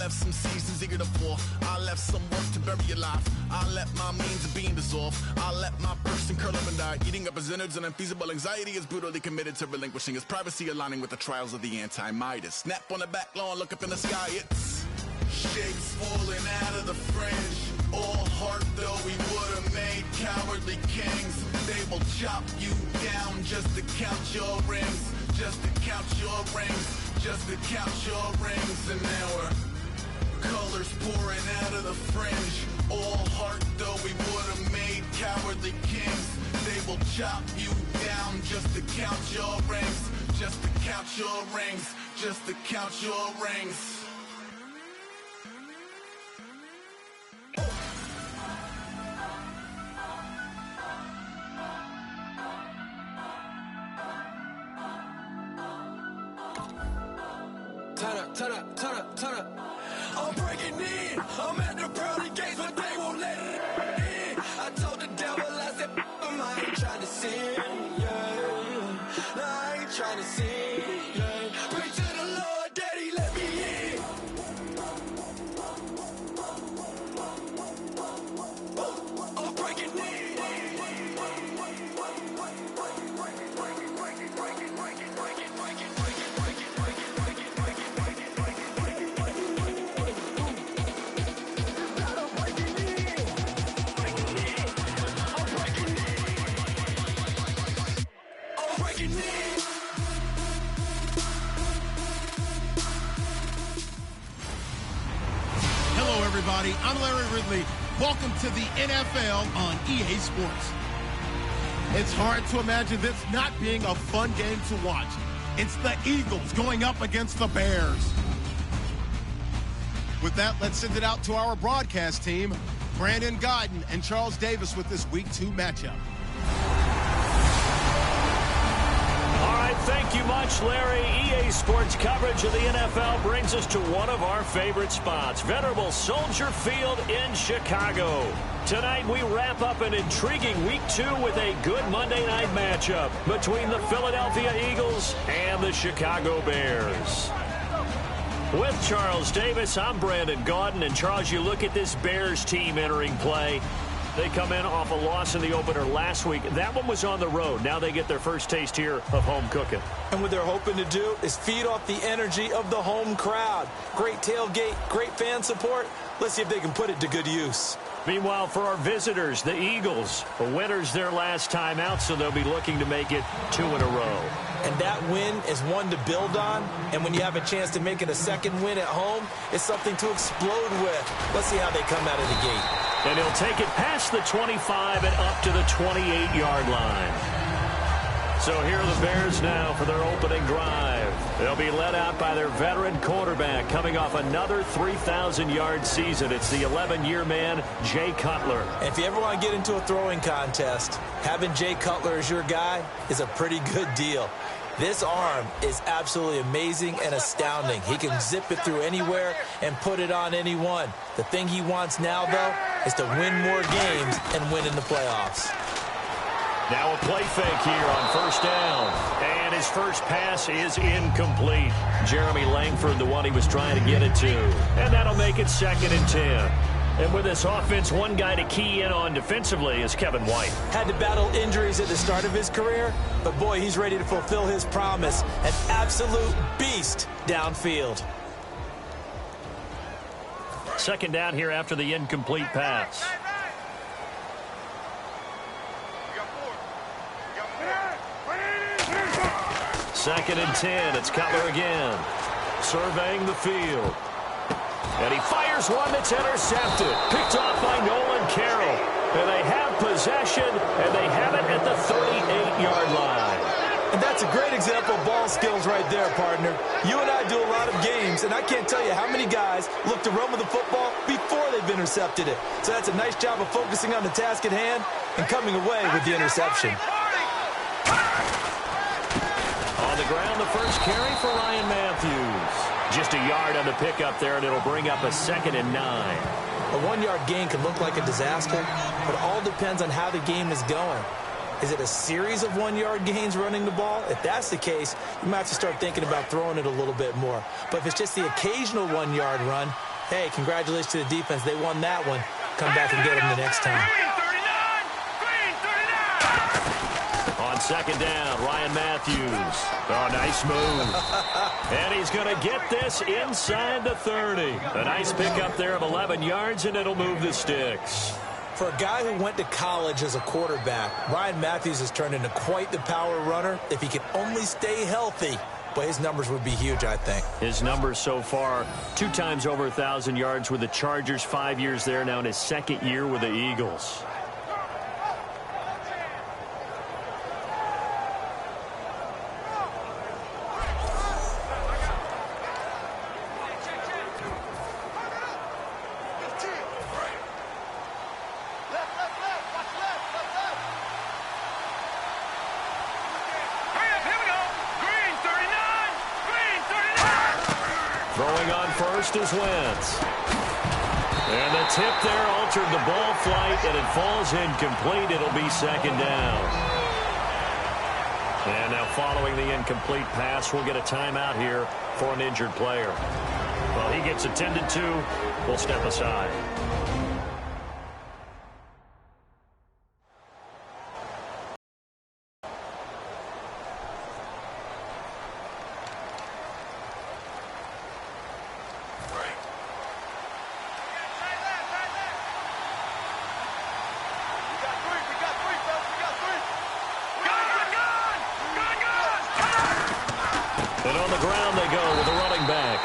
Left some seasons eager to fall. I left some work to bury alive. I let my means of being dissolved. I let my person curl up and die. Eating up his innards and unfeasible anxiety is brutally committed to relinquishing his privacy, aligning with the trials of the anti-Midas. Snap on the back lawn, look up in the sky, it's shapes falling out of the fringe. All heart though we would have made cowardly kings. They will chop you down just to count your rings. Just to count your rings. Just to count your rings. And now we're colors pouring out of the fringe. All heart though we would have made cowardly kings. They will chop you down just to count your rings. Just to count your rings. Just to count your rings. Turn up. I'm breaking in. I'm at the pearly gates, but they won't let it in. I told the devil, I said, I ain't trying to sin, yeah. No, I ain't trying to sin, yeah. Pray to the Lord, Daddy, let me in. I'm breaking in. Hello, everybody. I'm Larry Ridley. Welcome to the NFL on EA Sports. It's hard to imagine this not being a fun game to watch. It's the Eagles going up against the Bears. With that, let's send it out to our broadcast team, Brandon Godden and Charles Davis with this Week 2 matchup. Thank you much, Larry. EA Sports coverage of the NFL brings us to one of our favorite spots, venerable Soldier Field in Chicago. Tonight, we wrap up an intriguing Week 2 with a good Monday night matchup between the Philadelphia Eagles and the Chicago Bears. With Charles Davis, I'm Brandon Gaudin. And, Charles, you look at this Bears team entering play. They come in off a loss in the opener last week. That one was on the road. Now they get their first taste here of home cooking. And what they're hoping to do is feed off the energy of the home crowd. Great tailgate, great fan support. Let's see if they can put it to good use. Meanwhile, for our visitors, the Eagles, the winners their last time out, so they'll be looking to make it 2 in a row. And that win is one to build on. And when you have a chance to make it a second win at home, it's something to explode with. Let's see how they come out of the gate. And he'll take it past the 25 and up to the 28-yard line. So here are the Bears now for their opening drive. They'll be led out by their veteran quarterback coming off another 3,000-yard season. It's the 11-year man, Jay Cutler. And if you ever want to get into a throwing contest, having Jay Cutler as your guy is a pretty good deal. This arm is absolutely amazing and astounding. He can zip it through anywhere and put it on anyone. The thing he wants now, though, is to win more games and win in the playoffs. Now a play fake here on first down. And his first pass is incomplete. Jeremy Langford, the one he was trying to get it to. And that'll make it 2nd and 10. And with this offense, one guy to key in on defensively is Kevin White. Had to battle injuries at the start of his career, but boy, he's ready to fulfill his promise. An absolute beast downfield. 2nd down here after the incomplete pass. Second and 10. It's Cutler again. Surveying the field. And he fires one that's intercepted. Picked off by Nolan Carroll. And they have possession, and they have it at the 38-yard line. And that's a great example of ball skills right there, partner. You and I do a lot of games, and I can't tell you how many guys look to run with the football before they've intercepted it. So that's a nice job of focusing on the task at hand and coming away with the interception. On the ground, the first carry for Ryan Matthews. Just a yard on the pickup there, and it'll bring up a 2nd and 9. A 1-yard gain can look like a disaster, but it all depends on how the game is going. Is it a series of 1-yard gains running the ball? If that's the case, you might have to start thinking about throwing it a little bit more. But if it's just the occasional 1-yard run, Hey, congratulations to the defense. They won that one. Come back and get them the next time. On second down, Ryan Matthews. Oh, nice move. And he's going to get this inside the 30. A nice pickup there of 11 yards, and it'll move the sticks. For a guy who went to college as a quarterback, Ryan Matthews has turned into quite the power runner. If he could only stay healthy, but his numbers would be huge, I think. His numbers so far, 2 times over 1,000 yards with the Chargers, 5 years there now in his second year with the Eagles. Throwing on first is Wentz. And the tip there altered the ball flight, and it falls incomplete. It'll be second down. And now following the incomplete pass, we'll get a timeout here for an injured player. Well, he gets attended to. We'll step aside. And on the ground they go with the running back.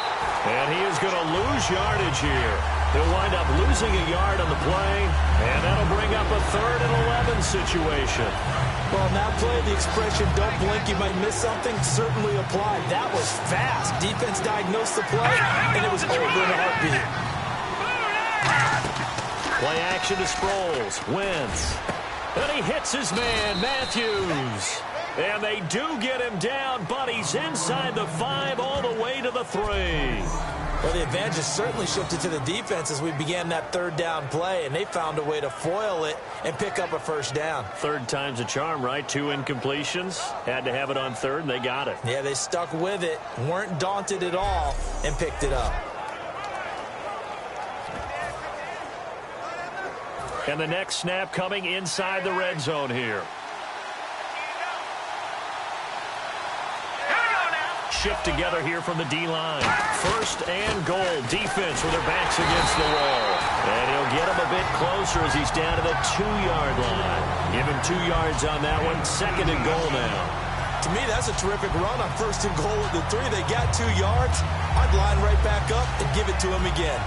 And he is going to lose yardage here. He'll wind up losing a yard on the play, and that'll bring up a 3rd and 11 situation. Well, on that play, the expression, don't blink, you might miss something, certainly applied. That was fast. Defense diagnosed the play, and it was over in a heartbeat. Play action to Sproles. Wentz. And he hits his man, Matthews. And they do get him down, but he's inside the 5 all the way to the 3. Well, the advantage has certainly shifted to the defense as we began that 3rd down play, and they found a way to foil it and pick up a 1st down. 3rd time's a charm, right? 2 incompletions. Had to have it on 3rd, and they got it. Yeah, they stuck with it, weren't daunted at all, and picked it up. And the next snap coming inside the red zone here. Shift together here from the D-line. 1st and goal. Defense with their backs against the wall. And he'll get him a bit closer as he's down to the 2-yard line. Give him 2 yards on that one. 2nd and goal now. To me, that's a terrific run on 1st and goal at the 3. They got 2 yards. I'd line right back up and give it to him again.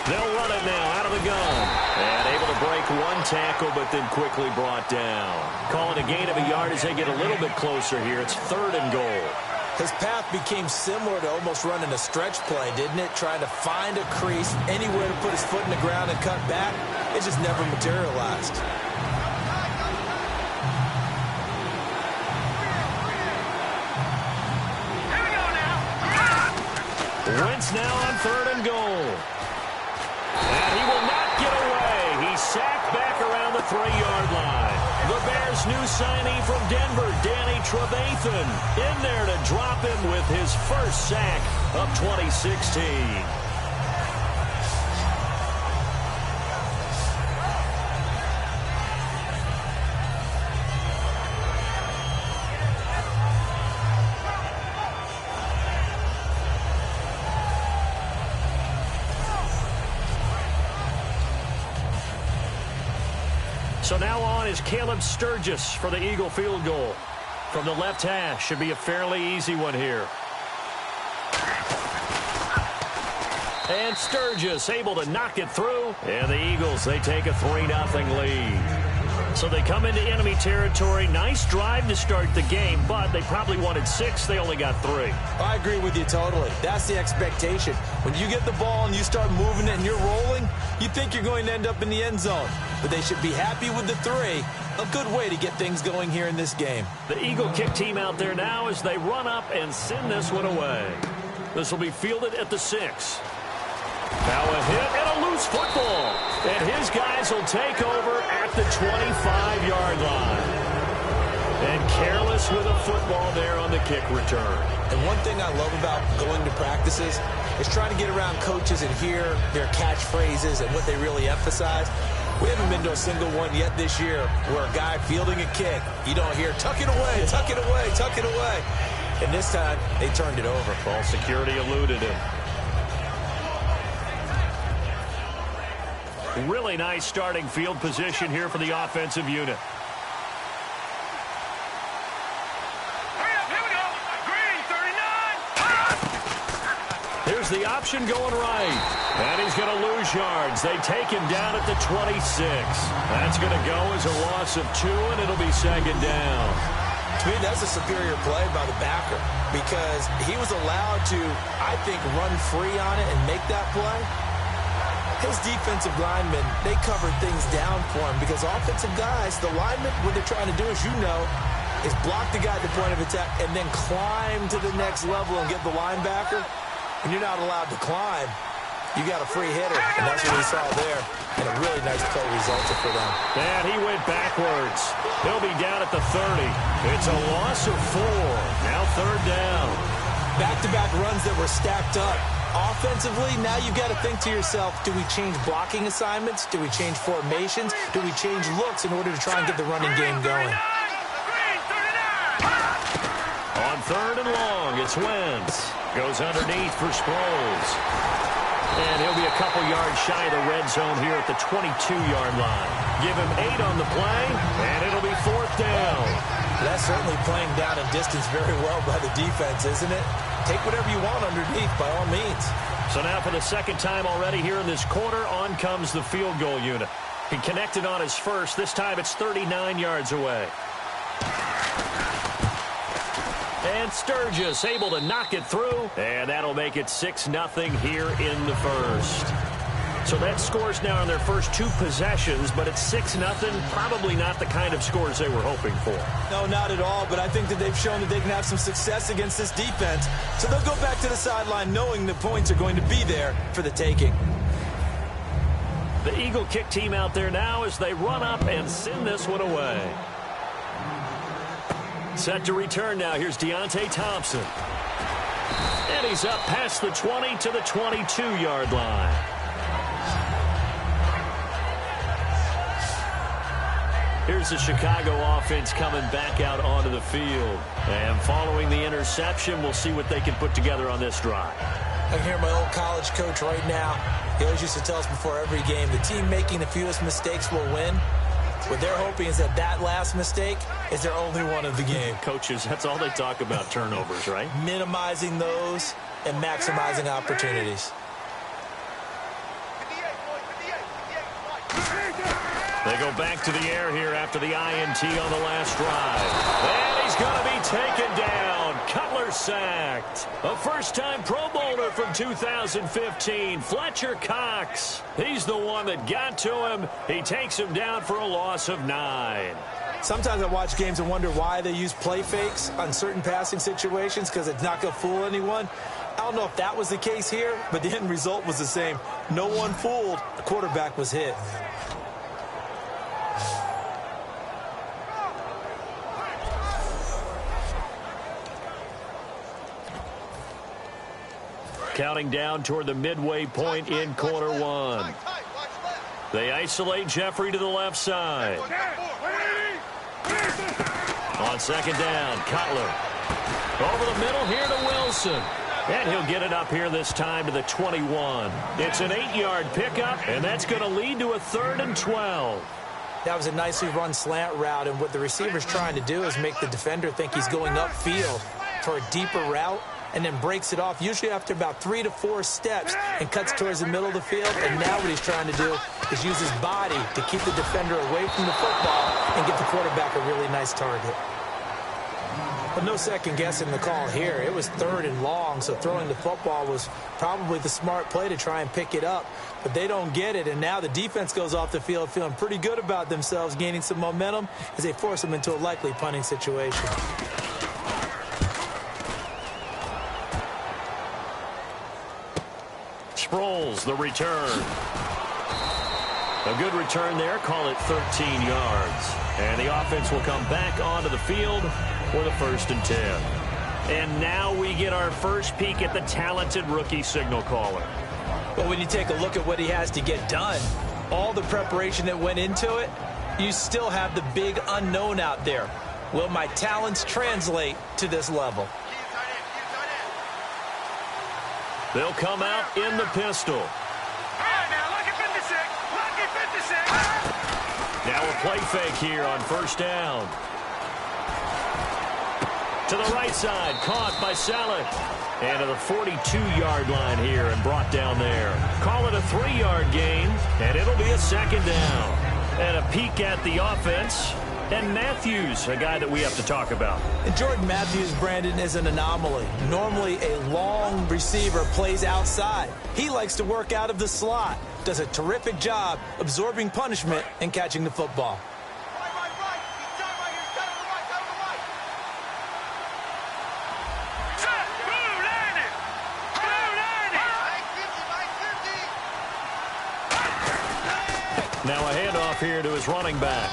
They'll run it now out of the gun. And able to break 1 tackle, but then quickly brought down. Calling a gain of a yard as they get a little bit closer here. It's 3rd and goal. His path became similar to almost running a stretch play, didn't it? Trying to find a crease, anywhere to put his foot in the ground and cut back. It just never materialized. Wentz now on 3rd and goal. And he will not get away. He's sacked back around the 3-yard line. The Bears' new signee from Denver, Danny Trevathan, in there to drop him with his first sack of 2016. So now on is Caleb Sturgis for the Eagle field goal. From the left hash, should be a fairly easy one here. And Sturgis able to knock it through. And the Eagles, they take a 3-0 lead. So they come into enemy territory. Nice drive to start the game, but they probably wanted 6. They only got 3. I agree with you totally. That's the expectation. When you get the ball and you start moving it and you're rolling, you think you're going to end up in the end zone. But they should be happy with the 3. A good way to get things going here in this game. The Eagle kick team out there now as they run up and send this one away. This will be fielded at the 6. Now a hit and a loose football. And his guys will take over at the 25-yard line. And careless with a football there on the kick return. And one thing I love about going to practices is trying to get around coaches and hear their catchphrases and what they really emphasize. We haven't been to a single one yet this year where a guy fielding a kick, you don't hear, tuck it away, tuck it away, tuck it away. And this time, they turned it over. Ball security eluded him. Really nice starting field position here for the offensive unit. Here's the option going right. And he's going to lose yards. They take him down at the 26. That's going to go as a loss of 2, and it'll be second down. To me, that's a superior play by the backer because he was allowed to, I think, run free on it and make that play. His defensive linemen, they covered things down for him because offensive guys, the linemen, what they're trying to do, as you know, is block the guy at the point of attack and then climb to the next level and get the linebacker. When you're not allowed to climb, you got a free hitter, and that's what we saw there. And a really nice play resulted for them. And he went backwards. He'll be down at the 30. It's a loss of 4. Now third down. Back-to-back runs that were stacked up. Offensively, now you've got to think to yourself, do we change blocking assignments? Do we change formations? Do we change looks in order to try and get the running game going? On third and long, it's Wentz. Goes underneath for Sproles. And he'll be a couple yards shy of the red zone here at the 22-yard line. Give him 8 on the play, and it'll be fourth down. That's certainly playing down in distance very well by the defense, isn't it? Take whatever you want underneath, by all means. So now for the second time already here in this quarter, on comes the field goal unit. He connected on his first. This time it's 39 yards away. And Sturgis able to knock it through. And that'll make it 6-0 here in the first. So that scores now in their first 2 possessions, but it's 6-0. Probably not the kind of scores they were hoping for. No, not at all, but I think that they've shown that they can have some success against this defense. So they'll go back to the sideline knowing the points are going to be there for the taking. The Eagle kick team out there now as they run up and send this one away. Set to return now. Here's Deontay Thompson. And he's up past the 20 to the 22-yard line. Here's the Chicago offense coming back out onto the field. And following the interception, we'll see what they can put together on this drive. I can hear my old college coach right now. He always used to tell us before every game, the team making the fewest mistakes will win. What they're hoping is that that last mistake is their only one of the game. Coaches, that's all they talk about, turnovers, right? Minimizing those and maximizing opportunities. They go back to the air here after the INT on the last drive. And he's going to be taken down. Cutler sacked. A first-time Pro Bowler from 2015, Fletcher Cox. He's the one that got to him. He takes him down for a loss of 9. Sometimes I watch games and wonder why they use play fakes on certain passing situations because it's not going to fool anyone. I don't know if that was the case here, but the end result was the same. No one fooled. The quarterback was hit. Counting down toward the midway point in quarter 1. They isolate Jeffrey to the left side. On second down, Cutler. Over the middle here to Wilson. And he'll get it up here this time to the 21. It's an 8-yard pickup, and that's going to lead to a 3rd and 12. That was a nicely run slant route, and what the receiver's trying to do is make the defender think he's going upfield for a deeper route, and then breaks it off, usually after about 3 to 4 steps, and cuts towards the middle of the field. And now what he's trying to do is use his body to keep the defender away from the football and get the quarterback a really nice target. But no second guessing the call here. It was 3rd and long, so throwing the football was probably the smart play to try and pick it up. But they don't get it, and now the defense goes off the field feeling pretty good about themselves, gaining some momentum as they force them into a likely punting situation. Sproles, the return. A good return there. Call it 13 yards. And the offense will come back onto the field for the 1st and 10. And now we get our first peek at the talented rookie signal caller. Well, when you take a look at what he has to get done, all the preparation that went into it, you still have the big unknown out there. Will my talents translate to this level? They'll come out in the pistol. All right, now look at 56. Look at 56. Now a play fake here on 1st down. To the right side, caught by Saleh. And to the 42-yard line here and brought down there. Call it a 3-yard gain, and it'll be a 2nd down. And a peek at the offense. And Matthews, a guy that we have to talk about. And Jordan Matthews, Brandon, is an anomaly. Normally, a long receiver plays outside. He likes to work out of the slot. Does a terrific job absorbing punishment and catching the football. Now a handoff here to his running back.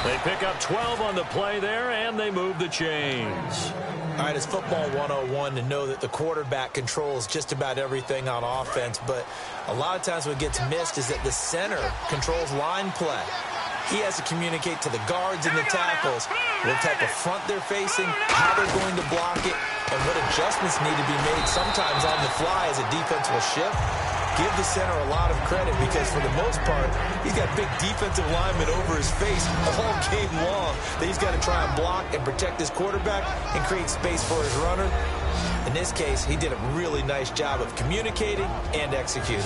They pick up 12 on the play there, and they move the chains. All right, it's football 101 to know that the quarterback controls just about everything on offense, but a lot of times what gets missed is that the center controls line play. He has to communicate to the guards and the tackles what type of front they're facing, how they're going to block it, and what adjustments need to be made sometimes on the fly as a defense will shift. Give the center a lot of credit because for the most part, he's got big defensive linemen over his face all game long that he's got to try and block and protect his quarterback and create space for his runner. In this case, he did a really nice job of communicating and executing.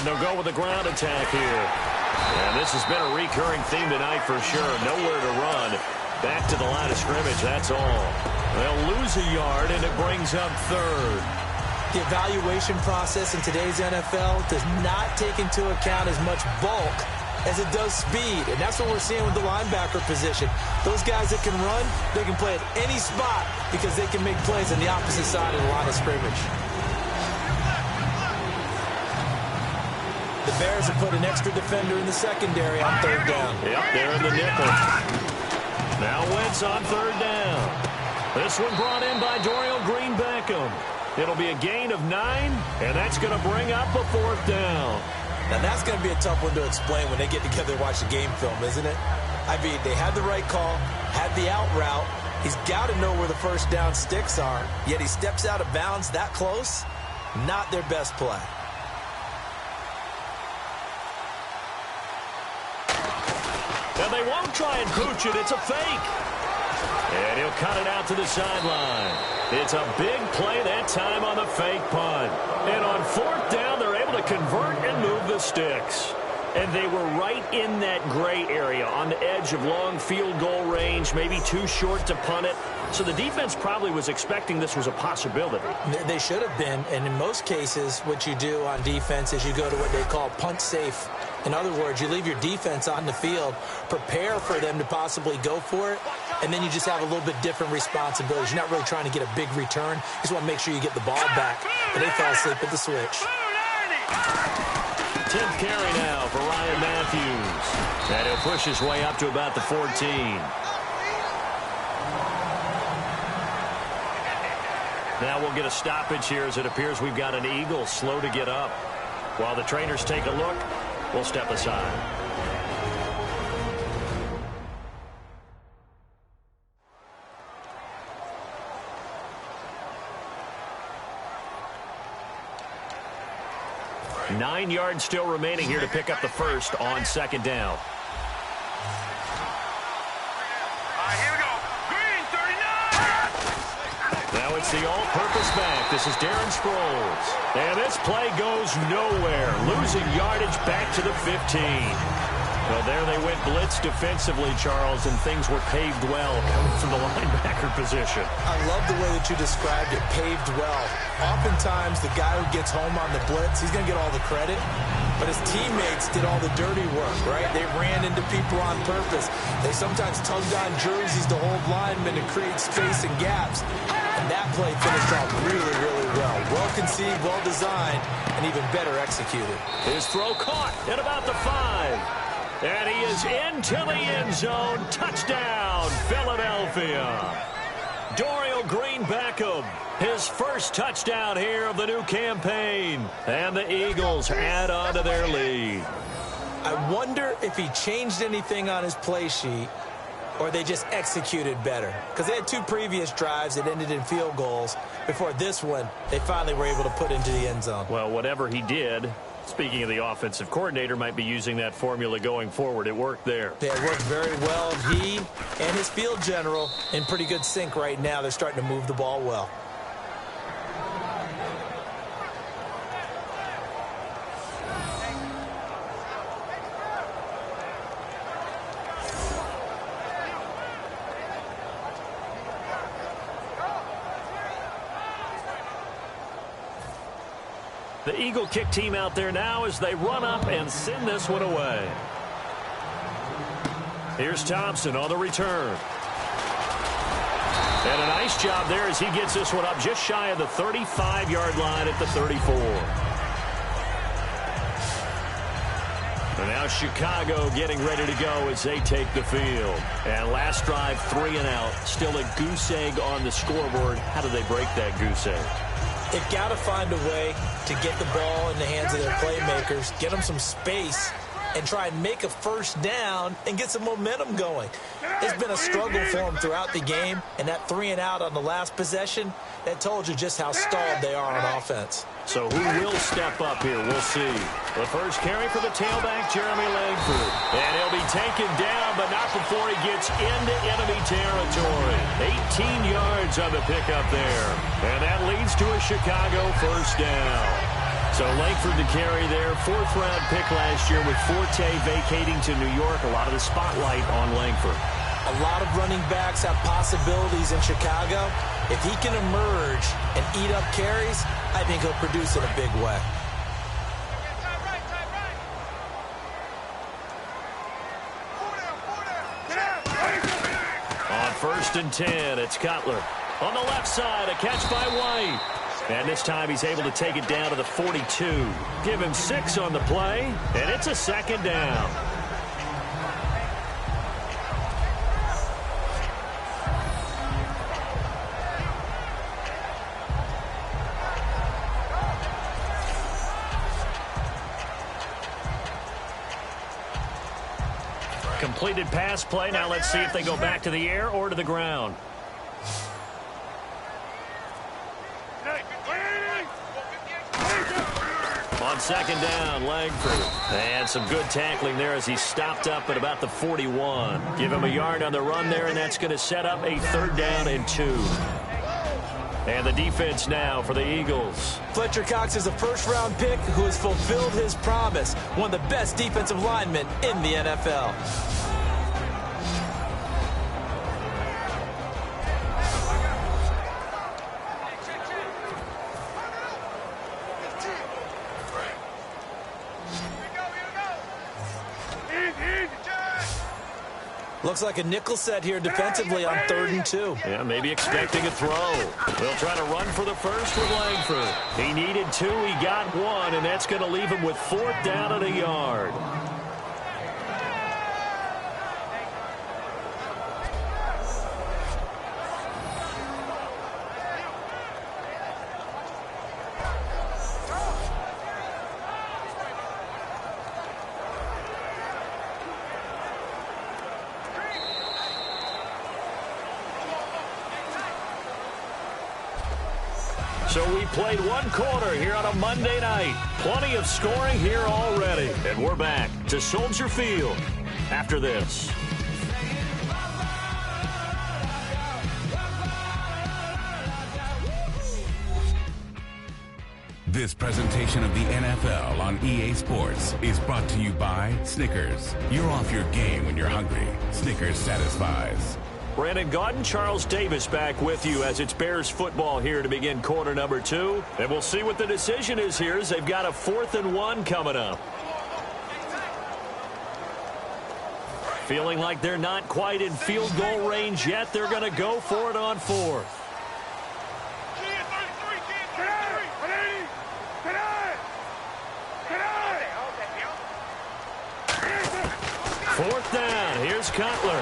They'll go with the ground attack here. And this has been a recurring theme tonight for sure. Nowhere to run. Back to the line of scrimmage, that's all. They'll lose a yard, and it brings up 3rd. The evaluation process in today's NFL does not take into account as much bulk as it does speed. And that's what we're seeing with the linebacker position. Those guys that can run, they can play at any spot because they can make plays on the opposite side of the line of scrimmage. The Bears have put an extra defender in the secondary on 3rd down. Yep, they're in the nickel. Now Wentz on 3rd down. This one brought in by Dorial Green-Beckham. It'll be a gain of 9, and that's going to bring up a 4th down. Now that's going to be a tough one to explain when they get together and watch the game film, isn't it? I mean, they had the right call, had the out route. He's got to know where the 1st down sticks are, yet he steps out of bounds that close. Not their best play. And they won't try and pooch it. It's a fake. And he'll cut it out to the sideline. It's a big play that time on the fake punt. And on 4th down, they're able to convert and move the sticks. And they were right in that gray area on the edge of long field goal range, maybe too short to punt it. So the defense probably was expecting this was a possibility. They should have been. And in most cases, what you do on defense is you go to what they call punt safe. In other words, you leave your defense on the field, prepare for them to possibly go for it, and then you just have a little bit different responsibilities. You're not really trying to get a big return. You just want to make sure you get the ball back. But they fell asleep at the switch. 10th carry now for Ryan Matthews. And he'll push his way up to about the 14. Now we'll get a stoppage here as it appears we've got an Eagle slow to get up. While the trainers take a look, we'll step aside. Nine yards still remaining here to pick up the first on 2nd down. Here we go. Green, 39. Now it's the all-purpose back. This is Darren Sproles. And this play goes nowhere. Losing yardage back to the 15. Well, there they went blitz defensively, Charles, and things were paved well coming from the linebacker position. I love the way that you described it, paved well. Oftentimes, the guy who gets home on the blitz, he's going to get all the credit, but his teammates did all the dirty work, right? They ran into people on purpose. They sometimes tugged on jerseys to hold linemen to create space and gaps. And that play finished off really, really well. Well conceived, well designed, and even better executed. His throw caught at about the 5. And he is into the end zone. Touchdown, Philadelphia. Dorial Green-Beckham, his first touchdown here of the new campaign. And the Eagles add on to their lead. I wonder if he changed anything on his play sheet or they just executed better. Because they had 2 previous drives that ended in field goals. Before this one, they finally were able to put into the end zone. Well, whatever he did, speaking of the offensive coordinator, might be using that formula going forward. It worked there. Yeah, it worked very well. He and his field general in pretty good sync right now. They're starting to move the ball well. The Eagle kick team out there now as they run up and send this one away. Here's Thompson on the return. And a nice job there as he gets this one up just shy of the 35-yard line at the 34. And now Chicago getting ready to go as they take the field. And last drive, 3 and out. Still a goose egg on the scoreboard. How do they break that goose egg? They've got to find a way to get the ball in the hands of their playmakers, get them some space, and try and make a first down and get some momentum going. It's been a struggle for them throughout the game, and that 3 and out on the last possession, that told you just how stalled they are on offense. So who will step up here? We'll see. The first carry for the tailback, Jeremy Langford. And he'll be taken down, but not before he gets into enemy territory. 18 yards on the pickup there. And that leads to a Chicago first down. So Langford to carry there. 4th-round pick last year with Forte vacating to New York. A lot of the spotlight on Langford. A lot of running backs have possibilities in Chicago. If he can emerge and eat up carries, I think he'll produce in a big way. On 1st and 10, it's Cutler. On the left side, a catch by White. And this time he's able to take it down to the 42. Give him 6 on the play, and it's a 2nd down. Completed pass play. Now let's see if they go back to the air or to the ground. On 2nd down, Langford. And some good tackling there as he stopped up at about the 41. Give him a yard on the run there, and that's going to set up a 3rd down and 2. And the defense now for the Eagles. Fletcher Cox is a first-round pick who has fulfilled his promise. One of the best defensive linemen in the NFL. Looks like a nickel set here defensively on 3rd and 2. Yeah, maybe expecting a throw. They'll try to run for the first with Langford. He needed 2, he got 1, and that's going to leave him with 4th down and a yard. So we played 1 quarter here on a Monday night. Plenty of scoring here already. And we're back to Soldier Field after this. This presentation of the NFL on EA Sports is brought to you by Snickers. You're off your game when you're hungry. Snickers satisfies. Brandon Gaudin, Charles Davis back with you as it's Bears football here to begin quarter number 2. And we'll see what the decision is here as they've got a 4th and 1 coming up. Feeling like they're not quite in field goal range yet. They're going to go for it on 4th. Fourth down. Here's Cutler.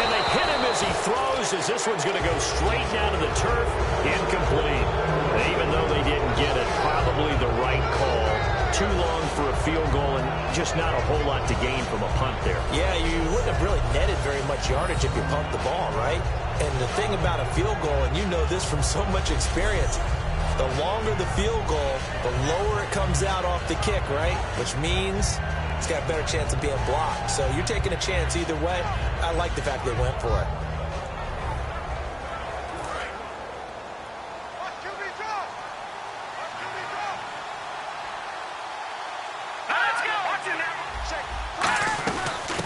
And they hit him as he throws, as this one's going to go straight down to the turf. Incomplete. And even though they didn't get it, probably the right call. Too long for a field goal and just not a whole lot to gain from a punt there. Yeah, you wouldn't have really netted very much yardage if you pumped the ball, right? And the thing about a field goal, and you know this from so much experience, the longer the field goal, the lower it comes out off the kick, right? Which means it's got a better chance of being blocked. So you're taking a chance either way. I like the fact they went for it.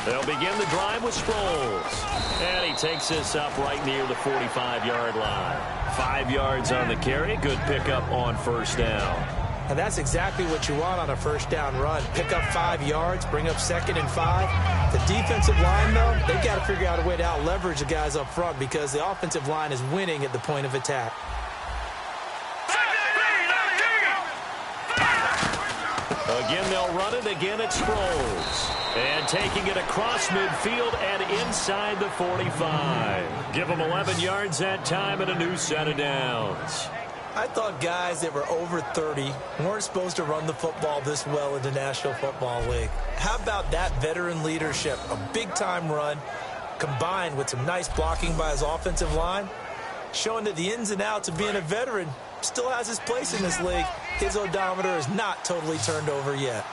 They'll begin the drive with Sproles. And he takes this up right near the 45-yard line. 5 yards on the carry. Good pickup on first down. And that's exactly what you want on a first down run. Pick up 5 yards, bring up 2nd and 5. The defensive line, though, they've got to figure out a way to out-leverage the guys up front because the offensive line is winning at the point of attack. Again, they'll run it again at Sproles. And taking it across midfield and inside the 45. Give them 11 yards that time and a new set of downs. I thought guys that were over 30 weren't supposed to run the football this well in the National Football League. How about that veteran leadership? A big-time run combined with some nice blocking by his offensive line, showing that the ins and outs of being a veteran still has his place in this league. His odometer is not totally turned over yet.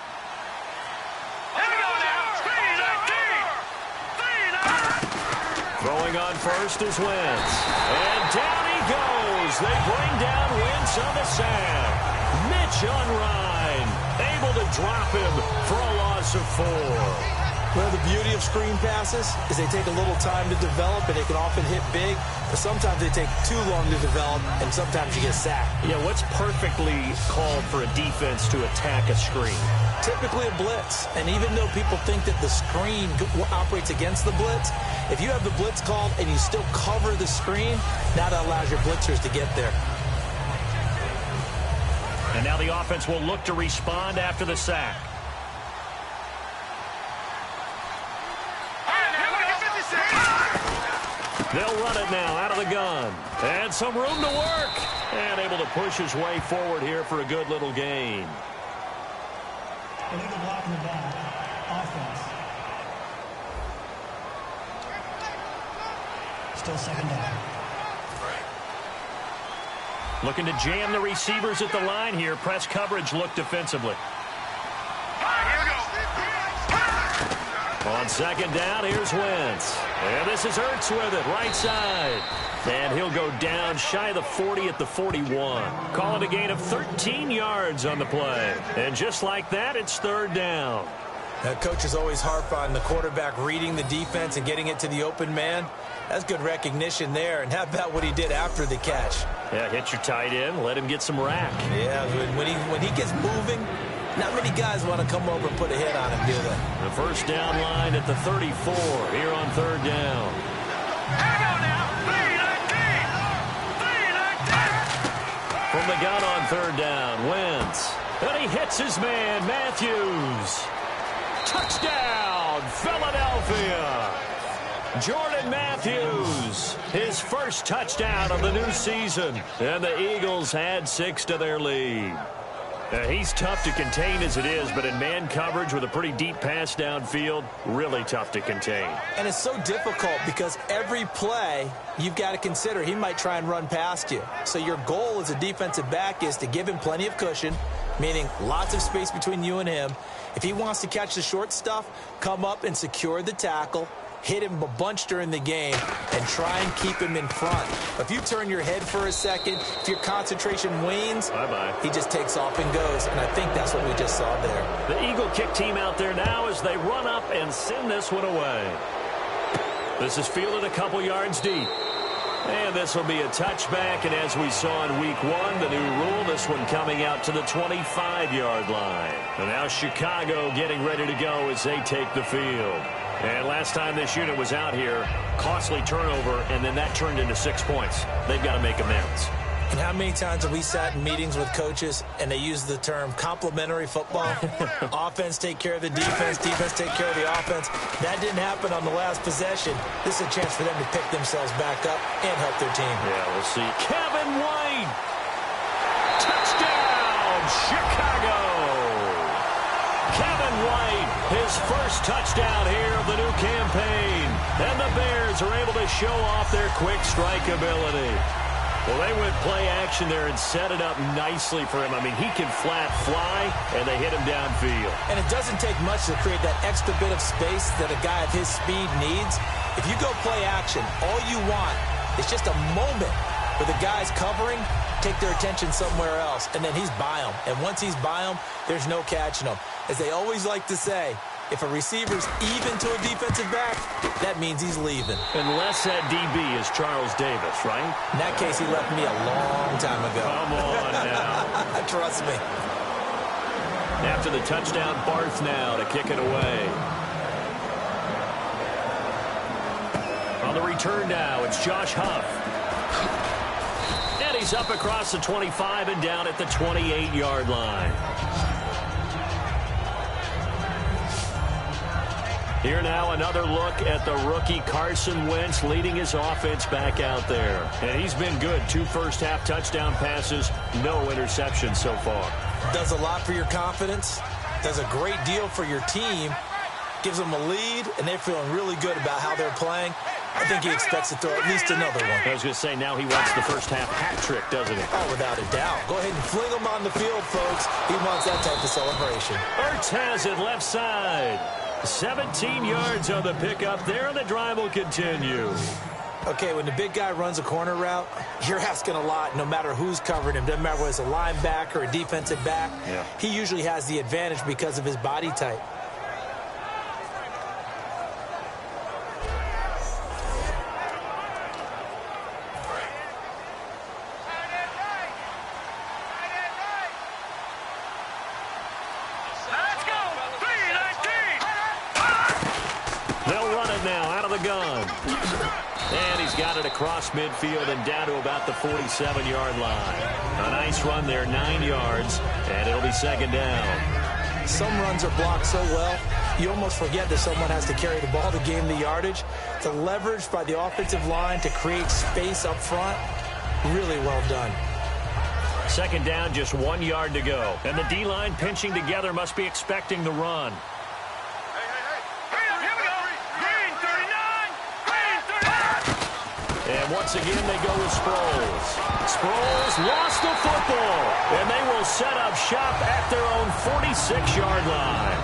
Throwing on first is Wentz. And down he goes. They bring down Wentz on the sack. Mitch on Ryan. Able to drop him for a loss of 4. Well, the beauty of screen passes is they take a little time to develop, and they can often hit big, but sometimes they take too long to develop, and sometimes you get sacked. Yeah, what's perfectly called for a defense to attack a screen? Typically a blitz, and even though people think that the screen operates against the blitz, if you have the blitz called and you still cover the screen, that allows your blitzers to get there. And now the offense will look to respond after the sack. They'll run it now out of the gun. And some room to work. And able to push his way forward here for a good little gain. Illegal block in the back. Offense. Still 2nd down. Looking to jam the receivers at the line here. Press coverage look defensively. On 2nd down, here's Wentz. And this is Ertz with it, right side. And he'll go down shy of the 40 at the 41. Calling a gain of 13 yards on the play. And just like that, it's 3rd down. Coaches always harp on the quarterback reading the defense and getting it to the open man. That's good recognition there. And how about what he did after the catch? Yeah, hit your tight end, let him get some rack. Yeah, when he gets moving, not many guys want to come over and put a hit on him, do they? The first down line at the 34 here on 3rd down. From the gun on 3rd down, Wentz. And he hits his man, Matthews. Touchdown, Philadelphia. Jordan Matthews, his first touchdown of the new season. And the Eagles add 6 to their lead. He's tough to contain as it is, but in man coverage with a pretty deep pass downfield, really tough to contain. And it's so difficult because every play you've got to consider he might try and run past you. So your goal as a defensive back is to give him plenty of cushion, meaning lots of space between you and him. If he wants to catch the short stuff, come up and secure the tackle. hit him a bunch during the game, and try and keep him in front. If you turn your head for a second, if your concentration wanes, bye-bye. He just takes off and goes, and I think that's what we just saw there. The Eagle kick team out there now as they run up and send this one away. This is fielded a couple yards deep. And this will be a touchback, and as we saw in week 1, the new rule, this one coming out to the 25-yard line. And now Chicago getting ready to go as they take the field. And last time this unit was out here, costly turnover, and then that turned into 6 points. They've got to make amends. And how many times have we sat in meetings with coaches and they use the term complementary football? Offense take care of the defense, defense take care of the offense. That didn't happen on the last possession. This is a chance for them to pick themselves back up and help their team. Yeah, we'll see. Kevin White! Touchdown, Chicago! Kevin White, his first touchdown here of the new campaign. And the Bears are able to show off their quick strike ability. Well, they went play action there and set it up nicely for him. I mean, he can flat fly, and they hit him downfield. And it doesn't take much to create that extra bit of space that a guy of his speed needs. If you go play action, all you want is just a moment where the guy's covering, take their attention somewhere else, and then he's by him. And once he's by him, there's no catching him. As they always like to say, if a receiver's even to a defensive back, that means he's leaving. Unless that DB is Charles Davis, right? In that case, he left me a long time ago. Come on now. Trust me. After the touchdown, Barth now to kick it away. On the return now, it's Josh Huff. And he's up across the 25 and down at the 28-yard line. Here now another look at the rookie Carson Wentz leading his offense back out there. And he's been good. 2 first-half touchdown passes, no interceptions so far. Does a lot for your confidence. Does a great deal for your team. Gives them a lead, and they're feeling really good about how they're playing. I think he expects to throw at least another one. I was going to say, now he wants the first-half hat trick, doesn't he? Oh, without a doubt. Go ahead and fling him on the field, folks. He wants that type of celebration. Ertz has it left side. 17 yards on the pickup there, and the drive will continue. Okay, when the big guy runs a corner route, you're asking a lot no matter who's covering him. Doesn't matter whether it's a linebacker or a defensive back. Yeah. He usually has the advantage because of his body type. And he's got it across midfield and down to about the 47-yard line. A nice run there, 9 yards, and it'll be second down. Some runs are blocked so well, you almost forget that someone has to carry the ball to gain the yardage. The leverage by the offensive line to create space up front, really well done. Second down, just 1 yard to go. And the D-line pinching together must be expecting the run. And once again, they go with Sproles. Sproles lost the football, and they will set up shop at their own 46-yard line.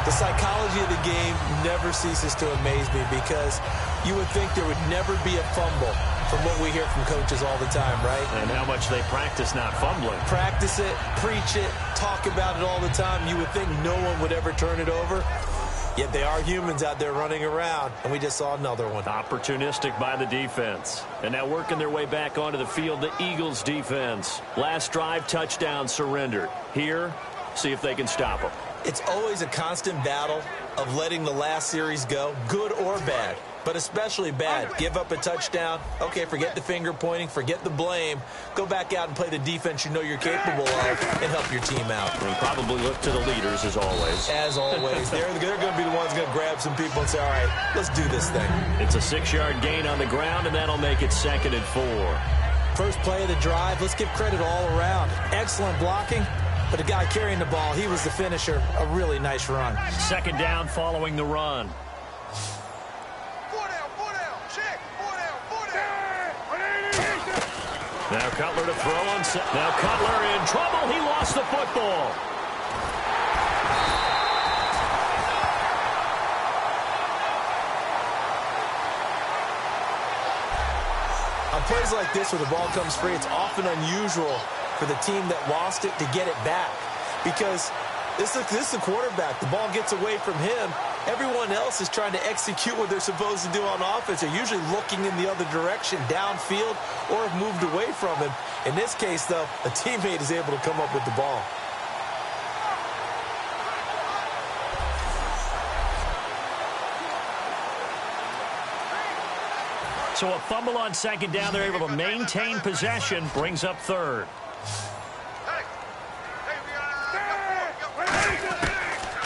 The psychology of the game never ceases to amaze me because you would think there would never be a fumble from what we hear from coaches all the time, right? And how much they practice not fumbling. Practice it, preach it, talk about it all the time. You would think no one would ever turn it over. Yet they are humans out there running around, and we just saw another one. Opportunistic by the defense. And now working their way back onto the field, the Eagles defense. Last drive, touchdown, surrendered. Here, see if they can stop them. It's always a constant battle of letting the last series go, good or bad, but especially bad. Give up a touchdown. Okay, forget the finger pointing, forget the blame. Go back out and play the defense you know you're capable of and help your team out. And probably look to the leaders as always. As always. They're going to be the ones going to grab some people and say, all right, let's do this thing. It's a 6-yard gain on the ground, and that'll make it 2nd and 4. First play of the drive, let's give credit all around. Excellent blocking. But the guy carrying the ball, he was the finisher. A really nice run. Second down following the run. Now Cutler to throw on set. Now Cutler in trouble. He lost the football. plays like this where the ball comes free, it's often unusual for the team that lost it to get it back. Because this is the quarterback. The ball gets away from him. Everyone else is trying to execute what they're supposed to do on offense. They're usually looking in the other direction, downfield, or have moved away from him. In this case, though, a teammate is able to come up with the ball. So a fumble on second down. They're able to maintain possession. Brings up third.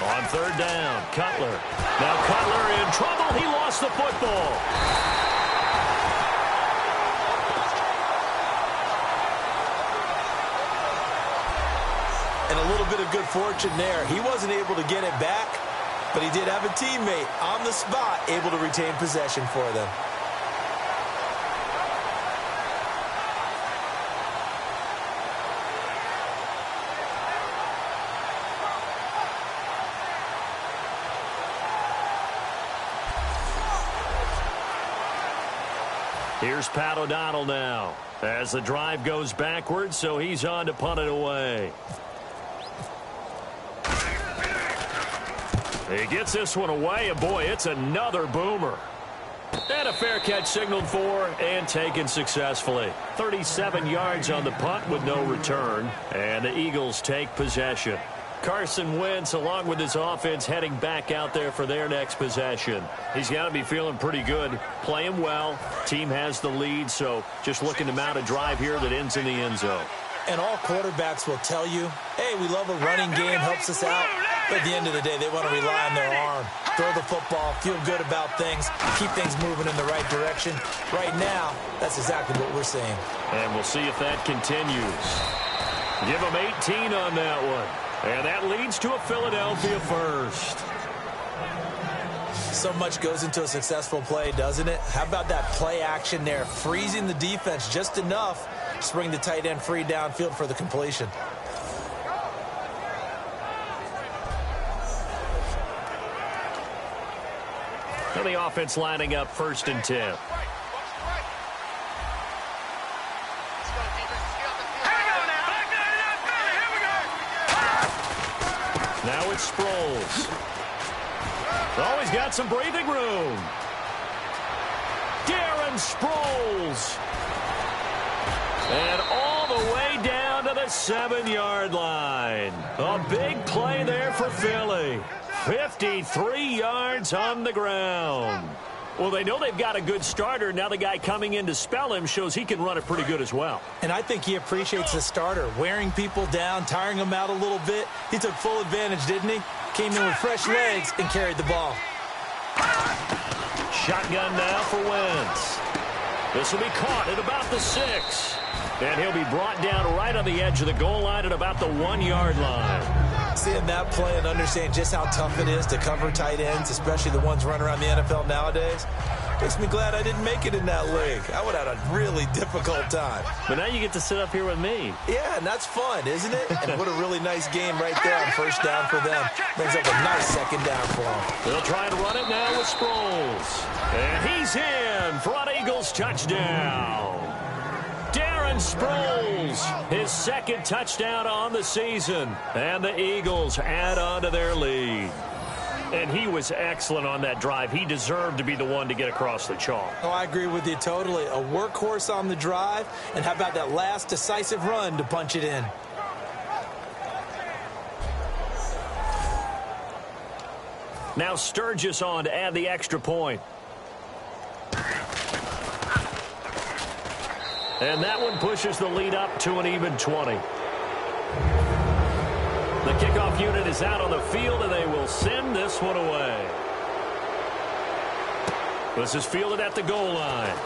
On third down, Cutler. Now Cutler in trouble. He lost the football. And a little bit of good fortune there. He wasn't able to get it back, but he did have a teammate on the spot able to retain possession for them. Here's Pat O'Donnell now as the drive goes backwards, so he's on to punt it away. He gets this one away, and boy, it's another boomer. And a fair catch signaled for and taken successfully. 37 yards on the punt with no return, and the Eagles take possession. Carson Wentz, along with his offense, heading back out there for their next possession. He's got to be feeling pretty good, playing well. Team has the lead, so just looking to mount a drive here that ends in the end zone. And all quarterbacks will tell you, hey, we love a running game, helps us out. But at the end of the day, they want to rely on their arm. Throw the football, feel good about things, keep things moving in the right direction. Right now, that's exactly what we're seeing. And we'll see if that continues. Give them 18 on that one. And that leads to a Philadelphia first. So much goes into a successful play, doesn't it? How about that play action there? Freezing the defense just enough to bring the tight end free downfield for the completion. And the offense lining up 1st and 10. Now it's Sproles. Oh, he's got some breathing room. Darren Sproles. And all the way down to the 7-yard line. A big play there for Philly. 53 yards on the ground. Well, they know they've got a good starter. Now the guy coming in to spell him shows he can run it pretty good as well. And I think he appreciates the starter, wearing people down, tiring them out a little bit. He took full advantage, didn't he? Came in with fresh legs and carried the ball. Shotgun now for Wentz. This will be caught at about the 6. And he'll be brought down right on the edge of the goal line at about the 1-yard line. Seeing that play and understand just how tough it is to cover tight ends, especially the ones running around the NFL nowadays, makes me glad I didn't make it in that league. I would have had a really difficult time. But now you get to sit up here with me. Yeah, and that's fun, isn't it? And what a really nice game right there on 1st down for them. Brings up a nice 2nd down for them. They'll try and run it now with Sproles. And he's in for an Eagles touchdown. Darren Sproles, his 2nd touchdown on the season. And the Eagles add on to their lead. And he was excellent on that drive. He deserved to be the one to get across the chalk. Oh, I agree with you totally. A workhorse on the drive. And how about that last decisive run to punch it in? Now Sturgis on to add the extra point. And that one pushes the lead up to an even 20. The kickoff unit is out on the field, and they will send this one away. This is fielded at the goal line.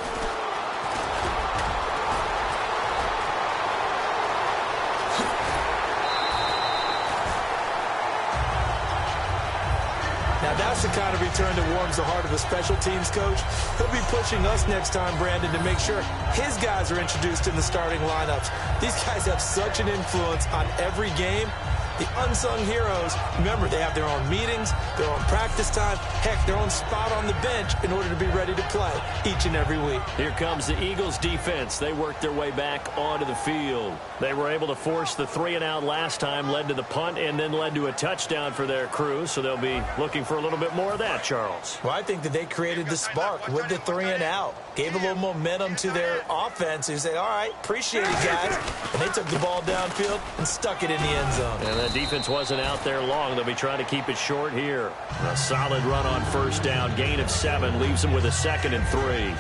Now that's the kind of return that warms the heart of a special teams coach. He'll be pushing us next time, Brandon, to make sure his guys are introduced in the starting lineups. These guys have such an influence on every game. The unsung heroes, remember, they have their own meetings, their own practice time, heck, their own spot on the bench in order to be ready to play each and every week. Here comes the Eagles defense. They worked their way back onto the field. They were able to force the 3-and-out last time, led to the punt, and then led to a touchdown for their crew, so they'll be looking for a little bit more of that, Charles. Well, I think that they created the spark with the 3-and-out. Gave a little momentum to their offense who said, all right, appreciate it, guys. And they took the ball downfield and stuck it in the end zone. And that defense wasn't out there long. They'll be trying to keep it short here. A solid run on first down. Gain of 7 leaves them with a 2nd and 3.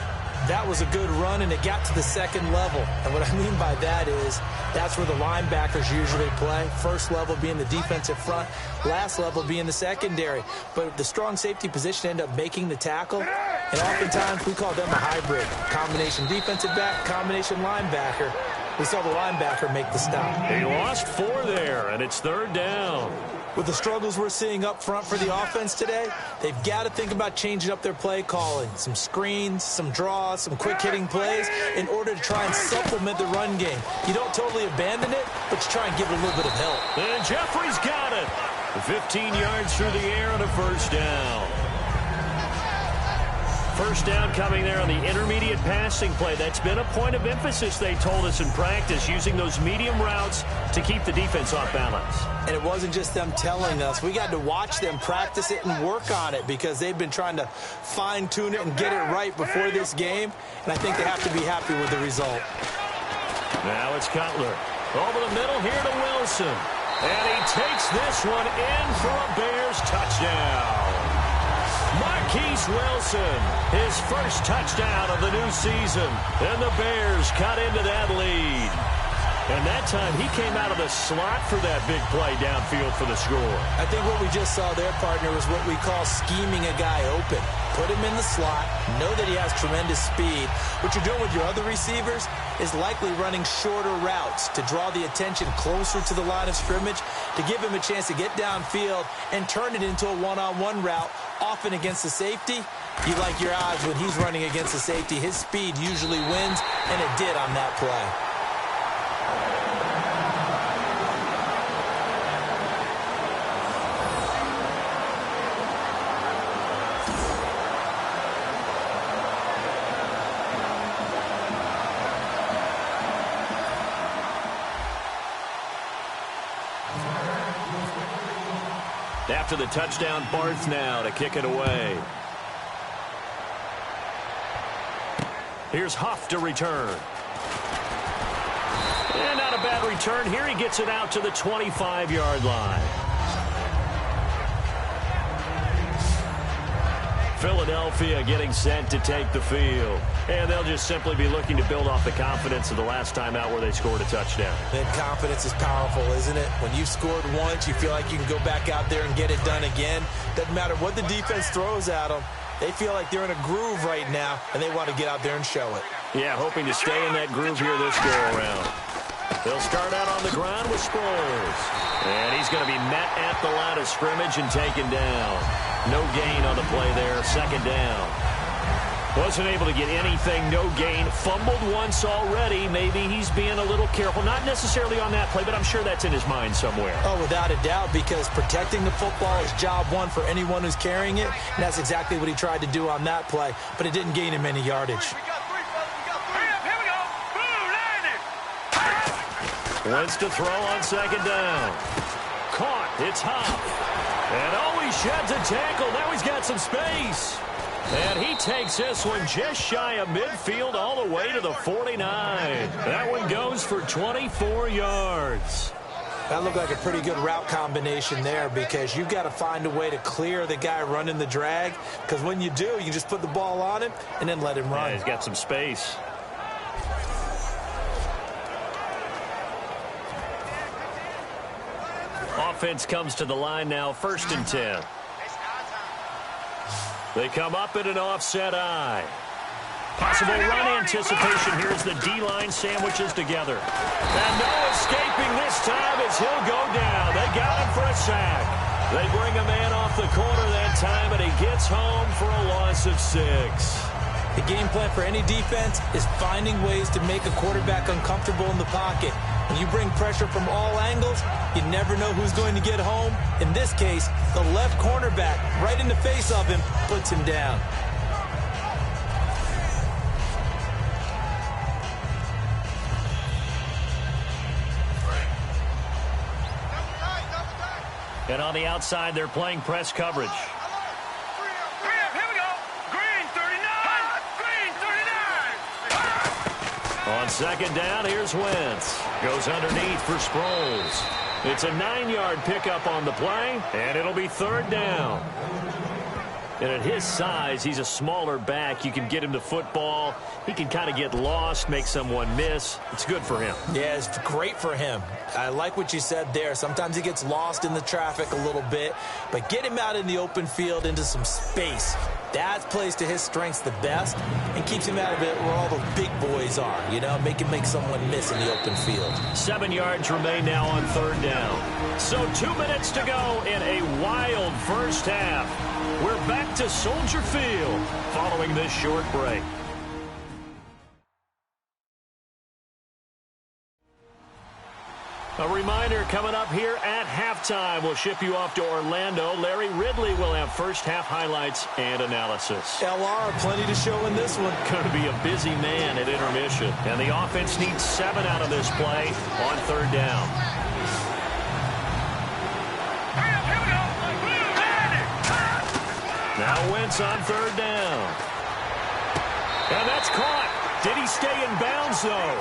That was a good run, and it got to the second level. And what I mean by that is that's where the linebackers usually play. First level being the defensive front, last level being the secondary. But the strong safety position ended up making the tackle, and oftentimes we call them a hybrid. Combination defensive back, combination linebacker. We saw the linebacker make the stop. He lost 4 there, and it's 3rd down. With the struggles we're seeing up front for the offense today, they've got to think about changing up their play calling. Some screens, some draws, some quick-hitting plays in order to try and supplement the run game. You don't totally abandon it, but you try and give it a little bit of help. And Jeffrey's got it. 15 yards through the air on a first down. First down coming there on the intermediate passing play. That's been a point of emphasis, they told us in practice, using those medium routes to keep the defense off balance. And it wasn't just them telling us. We got to watch them practice it and work on it because they've been trying to fine-tune it and get it right before this game. And I think they have to be happy with the result. Now it's Cutler. Over the middle here to Wilson. And he takes this one in for a Bears touchdown. Marquise Wilson, his first touchdown of the new season. And the Bears cut into that lead. And that time he came out of the slot for that big play downfield for the score. I think what we just saw there, partner, was what we call scheming a guy open. Put him in the slot, know that he has tremendous speed. What you're doing with your other receivers is likely running shorter routes to draw the attention closer to the line of scrimmage, to give him a chance to get downfield and turn it into a one-on-one route, often against the safety. You like your odds when he's running against the safety. His speed usually wins, and it did on that play. After the touchdown, Barth now to kick it away. Here's Huff to return. And not a bad return here. He gets it out to the 25-yard line. Philadelphia getting set to take the field. And they'll just simply be looking to build off the confidence of the last time out where they scored a touchdown. Then confidence is powerful, isn't it? When you've scored once, you feel like you can go back out there and get it done again. Doesn't matter what the defense throws at them. They feel like they're in a groove right now, and they want to get out there and show it. Yeah, hoping to stay in that groove here this go-around. They'll start out on the ground with Sproles. And he's going to be met at the line of scrimmage and taken down. No gain on the play there, 2nd down. Wasn't able to get anything, no gain. Fumbled once already. Maybe he's being a little careful. Not necessarily on that play, but I'm sure that's in his mind somewhere. Oh, without a doubt, because protecting the football is job one for anyone who's carrying it. And that's exactly what he tried to do on that play, but it didn't gain him any yardage. Wentz to throw on 2nd down. Caught. It's Huff. And oh, he sheds a tackle. Now he's got some space. And he takes this one just shy of midfield all the way to the 49. That one goes for 24 yards. That looked like a pretty good route combination there because you've got to find a way to clear the guy running the drag, because when you do, you just put the ball on him and then let him run. Yeah, he's got some space. Offense comes to the line now, 1st and 10. They come up in an offset eye. Possible run anticipation. Here's the D-line sandwiches together. And no escaping this time as he'll go down. They got him for a sack. They bring a man off the corner that time, and he gets home for a loss of 6. The game plan for any defense is finding ways to make a quarterback uncomfortable in the pocket. When you bring pressure from all angles, you never know who's going to get home. In this case, the left cornerback, right in the face of him, puts him down. And on the outside, they're playing press coverage. On second down, here's Wentz. Goes underneath for Sproles. It's a 9-yard pickup on the play, and it'll be third down. And at his size, he's a smaller back. You can get him the football. He can kind of get lost, make someone miss. It's good for him. Yeah, it's great for him. I like what you said there. Sometimes he gets lost in the traffic a little bit, but get him out in the open field into some space. That plays to his strengths the best and keeps him out of it where all the big boys are, you know, make someone miss in the open field. 7 yards remain now on third down. So 2 minutes to go in a wild first half. We're back to Soldier Field following this short break. A reminder coming up here at halftime. We'll ship you off to Orlando. Larry Ridley will have first half highlights and analysis. LR, plenty to show in this one. Going to be a busy man at intermission. And the offense needs 7 out of this play on third down. Now Wentz on third down. And that's caught. Did he stay in bounds, though?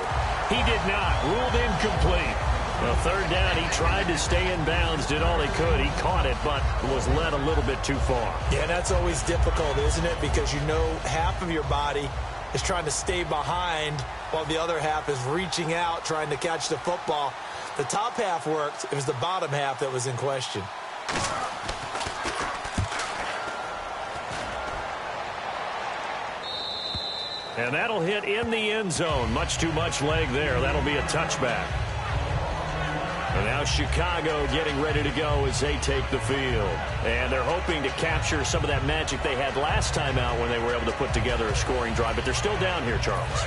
He did not. Ruled incomplete. Well, third down, he tried to stay in bounds, did all he could. He caught it, but was led a little bit too far. Yeah, that's always difficult, isn't it? Because you know half of your body is trying to stay behind while the other half is reaching out, trying to catch the football. The top half worked. It was the bottom half that was in question. And that'll hit in the end zone. Much too much leg there. That'll be a touchback. And now Chicago getting ready to go as they take the field. And they're hoping to capture some of that magic they had last time out when they were able to put together a scoring drive. But they're still down here, Charles.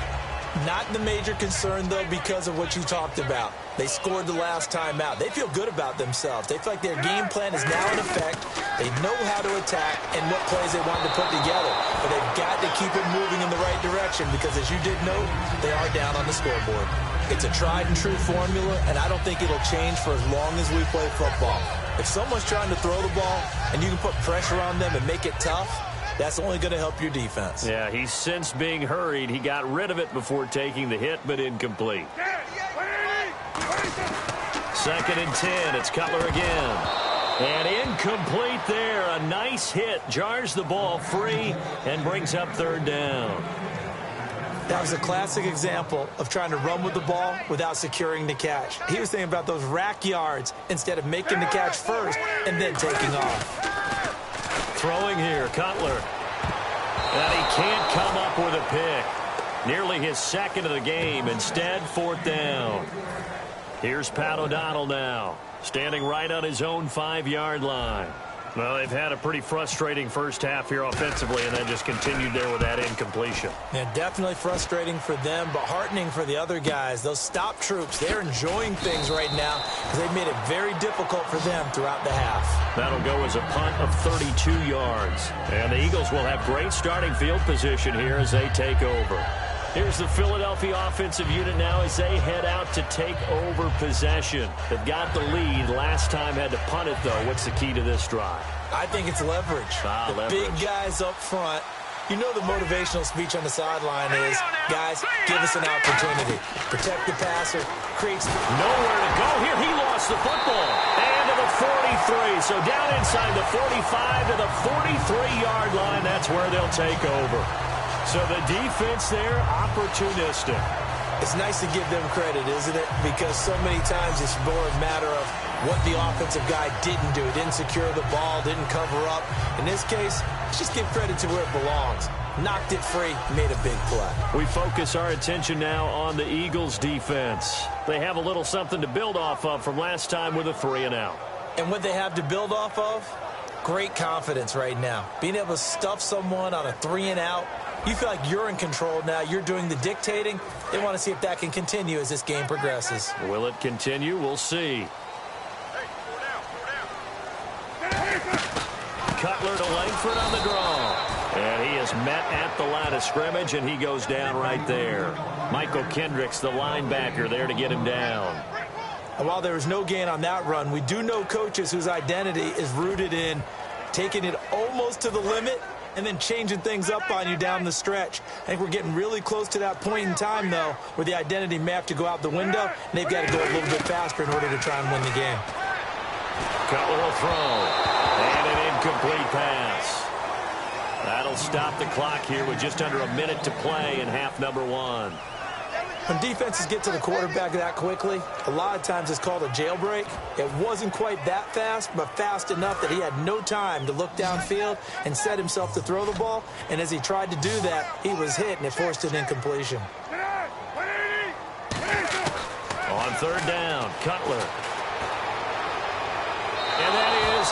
Not the major concern, though, because of what you talked about. They scored the last time out. They feel good about themselves. They feel like their game plan is now in effect. They know how to attack and what plays they want to put together. But they've got to keep it moving in the right direction because, as you did note, they are down on the scoreboard. It's a tried-and-true formula, and I don't think it'll change for as long as we play football. If someone's trying to throw the ball and you can put pressure on them and make it tough, that's only going to help your defense. Yeah, he's since being hurried. He got rid of it before taking the hit, but incomplete. 2nd and 10. It's Cutler again. And incomplete there. A nice hit. Jars the ball free and brings up third down. That was a classic example of trying to run with the ball without securing the catch. He was thinking about those rack yards instead of making the catch first and then taking off. Throwing here, Cutler. And he can't come up with a pick. Nearly his second of the game. Instead, fourth down. Here's Pat O'Donnell now, standing right on his own 5-yard line. Well, they've had a pretty frustrating first half here offensively, and then just continued there with that incompletion. Yeah, definitely frustrating for them, but heartening for the other guys. Those stop troops, they're enjoying things right now because they've made it very difficult for them throughout the half. That'll go as a punt of 32 yards. And the Eagles will have great starting field position here as they take over. Here's the Philadelphia offensive unit now as they head out to take over possession. They've got the lead. Last time had to punt it, though. What's the key to this drive? I think it's leverage. Leverage. Big guys up front. You know the motivational speech on the sideline is, guys, give us an opportunity. Protect the passer. Creates nowhere to go here. He lost the football. And to the 43. So down inside the 45 to the 43-yard line. That's where they'll take over. So the defense there, opportunistic. It's nice to give them credit, isn't it? Because so many times it's more a matter of what the offensive guy didn't do. Didn't secure the ball, didn't cover up. In this case, just give credit to where it belongs. Knocked it free, made a big play. We focus our attention now on the Eagles' defense. They have a little something to build off of from last time with a 3-and-out. And what they have to build off of? Great confidence right now. Being able to stuff someone on a 3-and-out. You feel like you're in control now. You're doing the dictating. They want to see if that can continue as this game progresses. Will it continue? We'll see. Cutler to Langford on the draw. And he is met at the line of scrimmage, and he goes down right there. Michael Kendricks, the linebacker, there to get him down. And while there was no gain on that run, we do know coaches whose identity is rooted in taking it almost to the limit and then changing things up on you down the stretch. I think we're getting really close to that point in time, though, where the identity may have to go out the window, and they've got to go a little bit faster in order to try and win the game. Cutler will throw. And an incomplete pass. That'll stop the clock here with just under a minute to play in half number one. When defenses get to the quarterback that quickly, a lot of times it's called a jailbreak. It wasn't quite that fast, but fast enough that he had no time to look downfield and set himself to throw the ball. And as he tried to do that, he was hit, and it forced an incompletion. On third down, Cutler. And that is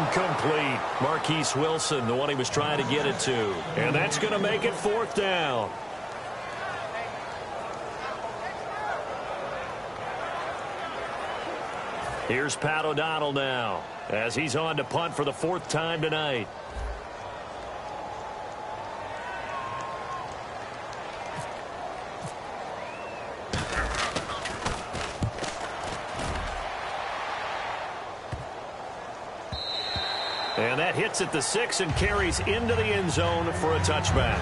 incomplete. Marquise Wilson, the one he was trying to get it to. And that's going to make it fourth down. Here's Pat O'Donnell now as he's on to punt for the fourth time tonight. And that hits at the 6 and carries into the end zone for a touchback.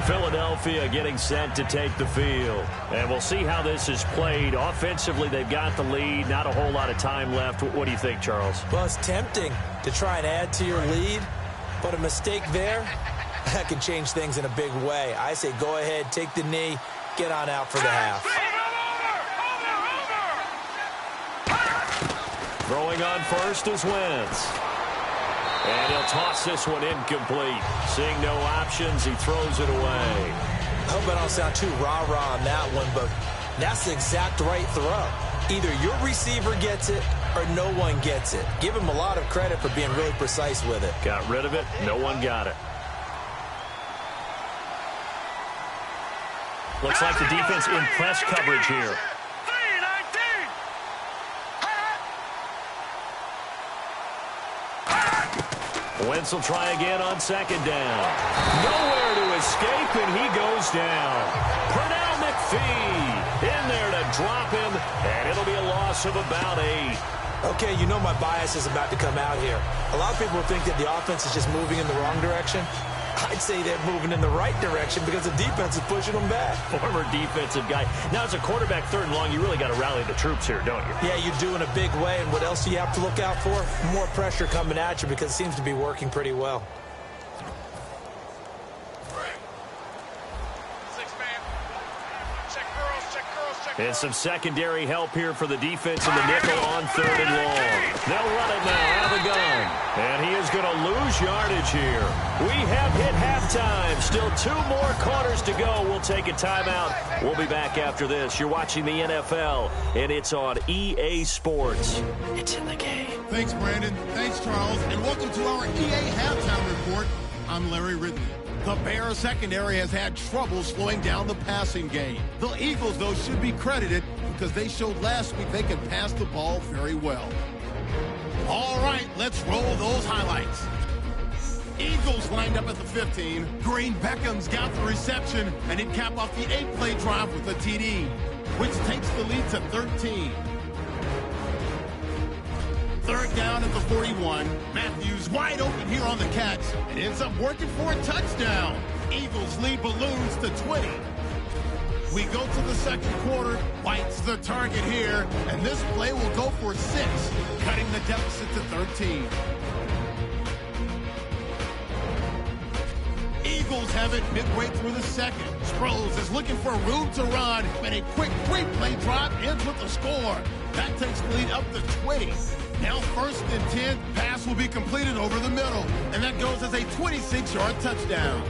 Philadelphia getting set to take the field. And we'll see how this is played. Offensively, they've got the lead. Not a whole lot of time left. What do you think, Charles? Well, it's tempting to try and add to your lead, but a mistake there, that can change things in a big way. I say go ahead, take the knee, get on out for the half. Throwing on first is Wentz. And he'll toss this one incomplete. Seeing no options, he throws it away. I hope I don't sound too rah-rah on that one, but that's the exact right throw. Either your receiver gets it or no one gets it. Give him a lot of credit for being really precise with it. Got rid of it. No one got it. Looks like the defense in press coverage here. Wentz will try again on second down. Nowhere to escape, and he goes down. Pernell McPhee in there to drop him, and it'll be a loss of about 8. Okay, you know my bias is about to come out here. A lot of people think that the offense is just moving in the wrong direction. I'd say they're moving in the right direction because the defense is pushing them back. Former defensive guy. Now, as a quarterback, third and long, you really got to rally the troops here, don't you? Yeah, you do in a big way. And what else do you have to look out for? More pressure coming at you because it seems to be working pretty well. And some secondary help here for the defense in the nickel on third and long. They'll run it now out of the gun. And he is going to lose yardage here. We have hit halftime. Still 2 more quarters to go. We'll take a timeout. We'll be back after this. You're watching the NFL, and it's on EA Sports. It's in the game. Thanks, Brandon. Thanks, Charles. And welcome to our EA Halftime Report. I'm Larry Ridley. The Bears secondary has had trouble slowing down the passing game. The Eagles, though, should be credited because they showed last week they can pass the ball very well. All right, let's roll those highlights. Eagles lined up at the 15. Green Beckham's got the reception, and he'd cap off the 8-play drive with a TD, which takes the lead to 13. Third down at the 41. Matthews wide open here on the catch. It ends up working for a touchdown. Eagles lead balloons to 20. We go to the second quarter. White's the target here, and this play will go for 6, cutting the deficit to 13. Eagles have it midway through the second. Sproles is looking for room to run, and a quick 3-play drive ends with the score. That takes the lead up to 20. Now 1st and 10, pass will be completed over the middle, and that goes as a 26-yard touchdown.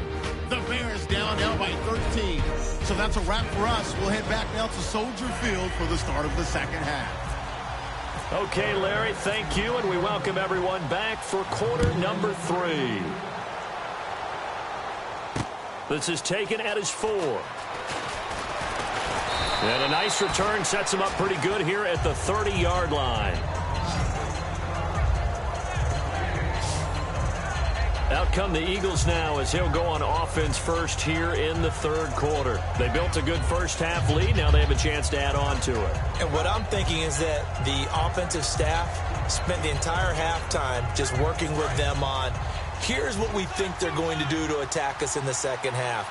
The Bears down now by 13. So that's a wrap for us. We'll head back now to Soldier Field for the start of the second half. Okay, Larry, thank you, and we welcome everyone back for quarter number 3. This is taken at his 4. And a nice return sets him up pretty good here at the 30-yard line. Out come the Eagles now as he'll go on offense first here in the third quarter. They built a good first-half lead. Now they have a chance to add on to it. And what I'm thinking is that the offensive staff spent the entire halftime just working with them on, here's what we think they're going to do to attack us in the second half.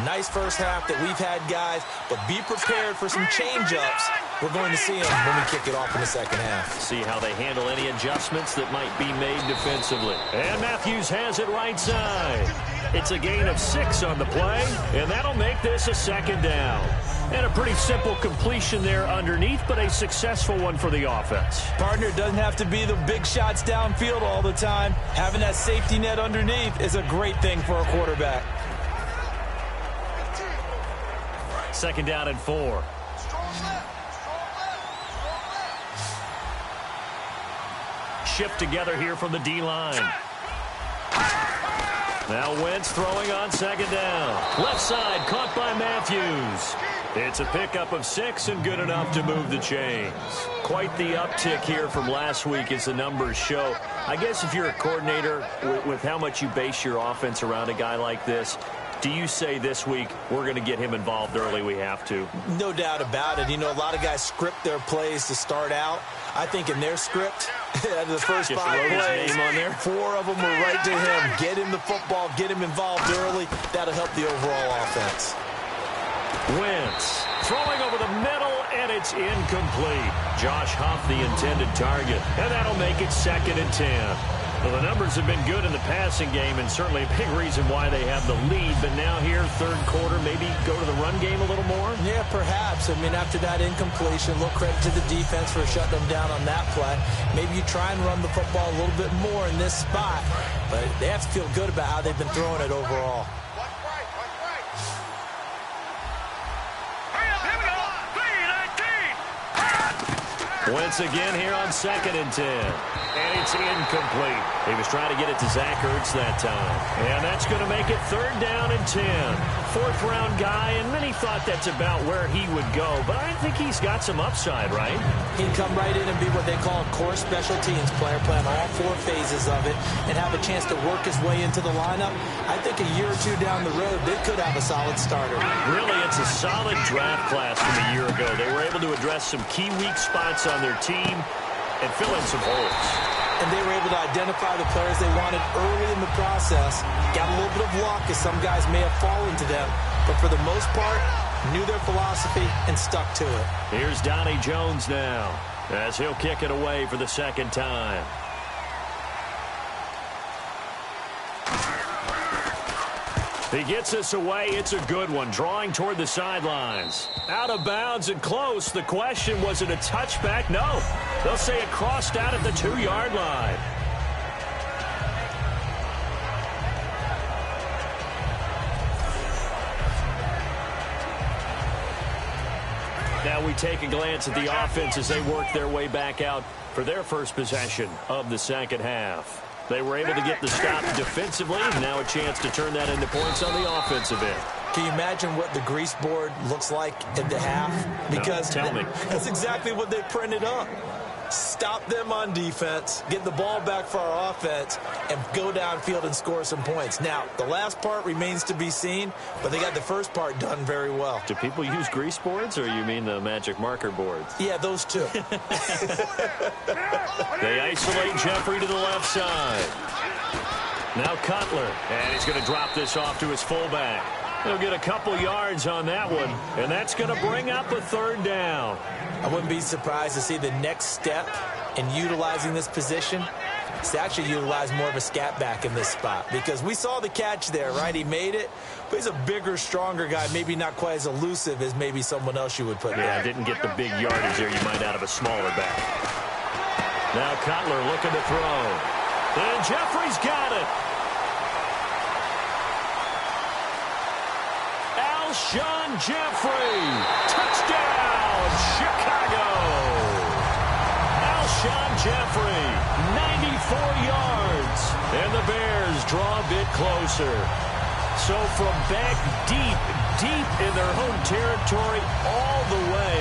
Nice first half that we've had, guys, but be prepared for some change-ups. We're going to see them when we kick it off in the second half. See how they handle any adjustments that might be made defensively. And Matthews has it right side. It's a gain of 6 on the play, and that'll make this a second down. And a pretty simple completion there underneath, but a successful one for the offense. Partner, doesn't have to be the big shots downfield all the time. Having that safety net underneath is a great thing for a quarterback. Second down and 4. Shift together here from the D-line. Now Wentz throwing on second down. Left side caught by Matthews. It's a pickup of 6 and good enough to move the chains. Quite the uptick here from last week as the numbers show. I guess if you're a coordinator with how much you base your offense around a guy like this, do you say this week we're going to get him involved early? We have to. No doubt about it. You know, a lot of guys script their plays to start out. I think in their script, out of the first 5 plays, name on there. 4 of them were right to him. Get him the football, get him involved early. That'll help the overall offense. Wentz throwing over the middle, and it's incomplete. Josh Huff, the intended target, and that'll make it 2nd and 10. Well, the numbers have been good in the passing game, and certainly a big reason why they have the lead. But now here, third quarter, maybe go to the run game a little more? Yeah, perhaps. I mean, after that incompletion, a little credit to the defense for shutting them down on that play. Maybe you try and run the football a little bit more in this spot. But they have to feel good about how they've been throwing it overall. Wentz again here on 2nd and 10. And it's incomplete. He was trying to get it to Zach Ertz that time. And that's going to make it 3rd down and 10. 4th-round guy, and many thought that's about where he would go. But I think he's got some upside, right? He'd come right in and be what they call a core special teams player, playing all 4 phases of it, and have a chance to work his way into the lineup. I think a year or 2 down the road, they could have a solid starter. Really, it's a solid draft class from a year ago. They were able to address some key weak spots on their team and fill in some holes. And they were able to identify the players they wanted early in the process. Got a little bit of luck as some guys may have fallen to them. But for the most part, knew their philosophy and stuck to it. Here's Donnie Jones now as he'll kick it away for the 2nd time. He gets us away. It's a good one. Drawing toward the sidelines. Out of bounds and close. The question, was it a touchback? No. They'll say it crossed out at the 2-yard line. Now we take a glance at the offense as they work their way back out for their first possession of the second half. They were able to get the stop defensively. Now a chance to turn that into points on the offensive end. Can you imagine what the grease board looks like at the half? Because no, tell me. That's exactly what they printed up. Stop them on defense, get the ball back for our offense, and go downfield and score some points. Now, the last part remains to be seen, but they got the first part done very well. Do people use grease boards, or you mean the magic marker boards? Yeah, those two. They isolate Jeffrey to the left side. Now Cutler, and he's going to drop this off to his fullback. He'll get a couple yards on that one, and that's going to bring up a 3rd down. I wouldn't be surprised to see the next step in utilizing this position is to actually utilize more of a scat back in this spot, because we saw the catch there, right? He made it, but he's a bigger, stronger guy, maybe not quite as elusive as maybe someone else you would put there. Yeah, didn't get the big yardage there you might out of a smaller back. Now Cutler looking to throw. And Jeffrey's got it. Alshon Jeffrey. Touchdown, Chicago. Alshon Jeffrey, 94 yards. And the Bears draw a bit closer. So from back deep in their home territory all the way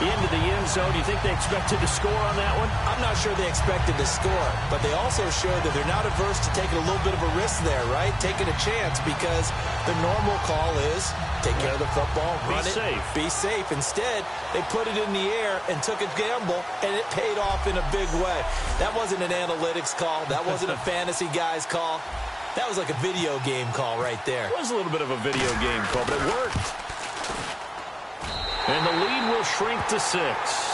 into the end zone, do you think they expected to score on that one? I'm not sure they expected to score, but they also showed that they're not averse to taking a little bit of a risk there, right? Taking a chance, because the normal call is take care of the football, run it, be safe. Instead, they put it in the air and took a gamble, and it paid off in a big way. That wasn't an analytics call. That wasn't a fantasy guy's call. That was like a video game call right there. It was a little bit of a video game call, but it worked. And the lead will shrink to 6.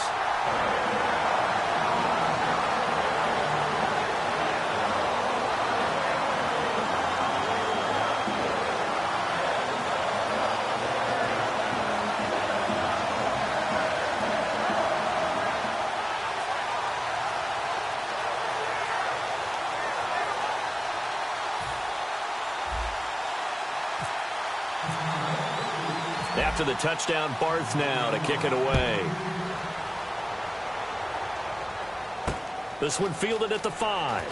After the touchdown, Barth now to kick it away. This one fielded at the 5.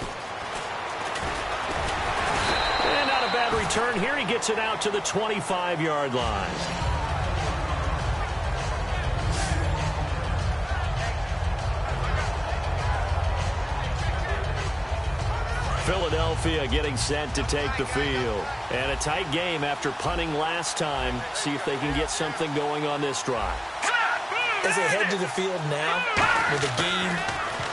And not a bad return here. He gets it out to the 25-yard line. Philadelphia getting set to take the field. And a tight game after punting last time. See if they can get something going on this drive. As they head to the field now, with the game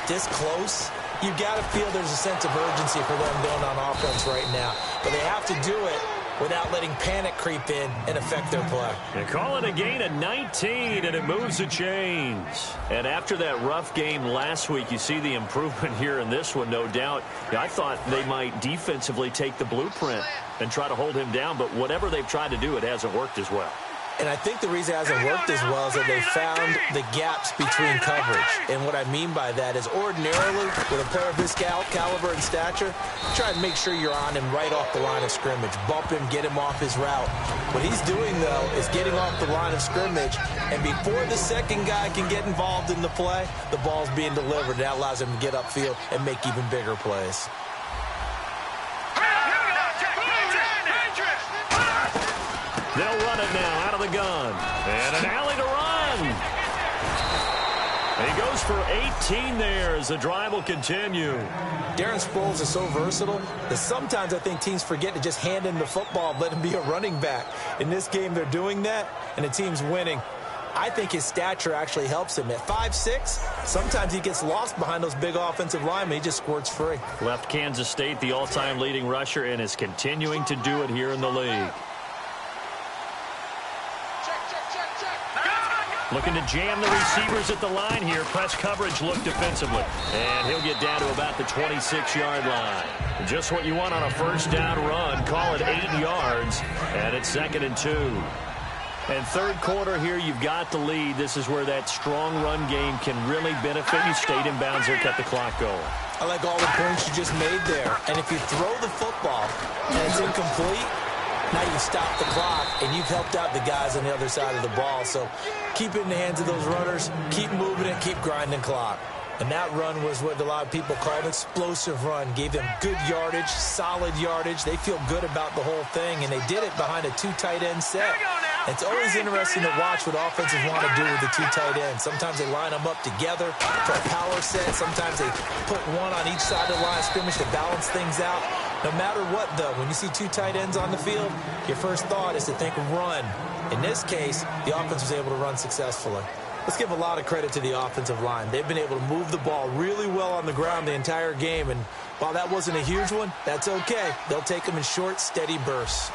this close, you got to feel there's a sense of urgency for them going on offense right now. But they have to do it without letting panic creep in and affect their play. They call it a gain of 19, and it moves the chains. And after that rough game last week, you see the improvement here in this one, no doubt. I thought they might defensively take the blueprint and try to hold him down, but whatever they've tried to do, it hasn't worked as well. And I think the reason it hasn't worked as well is that they found the gaps between coverage. And what I mean by that is ordinarily, with a player of his caliber and stature, try and make sure you're on him right off the line of scrimmage. Bump him, get him off his route. What he's doing, though, is getting off the line of scrimmage, and before the second guy can get involved in the play, the ball's being delivered. That allows him to get upfield and make even bigger plays. They'll run it now out of the gun. And an alley to run. He goes for 18 there as the drive will continue. Darren Sproles is so versatile that sometimes I think teams forget to just hand him the football and let him be a running back. In this game, they're doing that, and the team's winning. I think his stature actually helps him. At 5'6", sometimes he gets lost behind those big offensive linemen. He just squirts free. Left Kansas State the all-time leading rusher and is continuing to do it here in the league. Looking to jam the receivers at the line here. Press coverage look defensively. And he'll get down to about the 26-yard line. Just what you want on a first down run. Call it 8 yards. And it's 2nd and 2. And third quarter here, you've got the lead. This is where that strong run game can really benefit you. Stayed in bounds there, kept the clock going. I like all the points you just made there. And if you throw the football and it's incomplete, now you stop the clock, and you've helped out the guys on the other side of the ball. So keep it in the hands of those runners, keep moving it, keep grinding clock. And that run was what a lot of people call an explosive run. Gave them good yardage, solid yardage. They feel good about the whole thing, and they did it behind a 2 tight end set. It's always interesting to watch what offenses want to do with the 2 tight ends. Sometimes they line them up together for a power set. Sometimes they put one on each side of the line of scrimmage to balance things out. No matter what, though, when you see 2 tight ends on the field, your first thought is to think run. In this case, the offense was able to run successfully. Let's give a lot of credit to the offensive line. They've been able to move the ball really well on the ground the entire game, and while that wasn't a huge one, that's okay. They'll take them in short, steady bursts.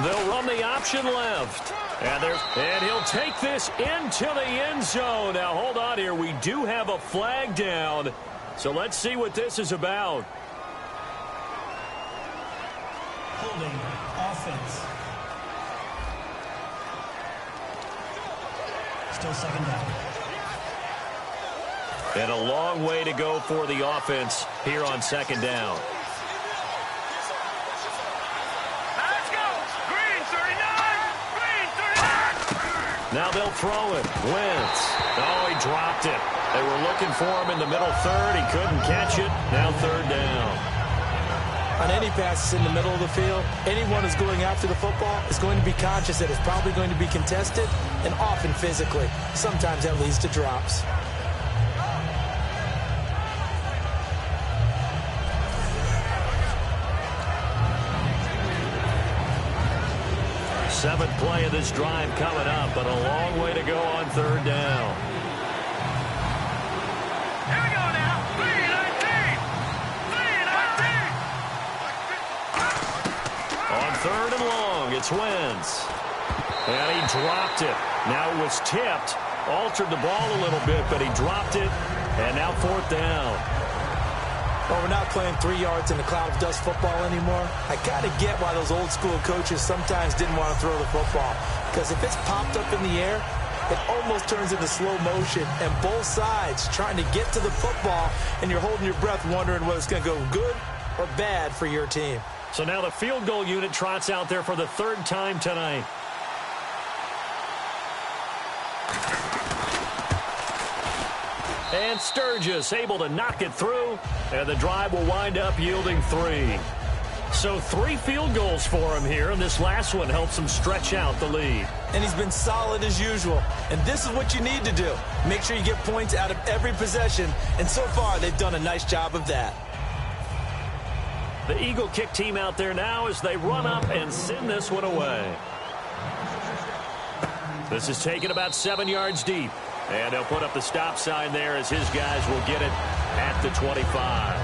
They'll run the option left. And he'll take this into the end zone. Now, hold on here. We do have a flag down. So let's see what this is about. Holding offense. Still 2nd down. And a long way to go for the offense here on 2nd down. Now they'll throw it. Wentz. Oh, he dropped it. They were looking for him in the middle third. He couldn't catch it. Now third down. On any passes in the middle of the field, anyone who's going after the football is going to be conscious that it's probably going to be contested, and often physically. Sometimes that leads to drops. Seventh play of this drive coming up, but a long way to go on third down. Here we go now. 3-19. 3-19. On third and long, it's Wentz. And he dropped it. Now it was tipped. Altered the ball a little bit, but he dropped it. And now fourth down. Well, we're not playing 3 yards in a cloud of dust football anymore. I kind of get why those old school coaches sometimes didn't want to throw the football. Because if it's popped up in the air, it almost turns into slow motion. And both sides trying to get to the football, and you're holding your breath wondering whether it's going to go good or bad for your team. So now the field goal unit trots out there for the third time tonight. And Sturgis able to knock it through, and the drive will wind up yielding 3. So 3 field goals for him here, and this last one helps him stretch out the lead. And he's been solid as usual. And this is what you need to do. Make sure you get points out of every possession, and so far they've done a nice job of that. The Eagle kick team out there now as they run up and send this one away. This is taken about 7 yards deep. And they'll put up the stop sign there as his guys will get it at the 25.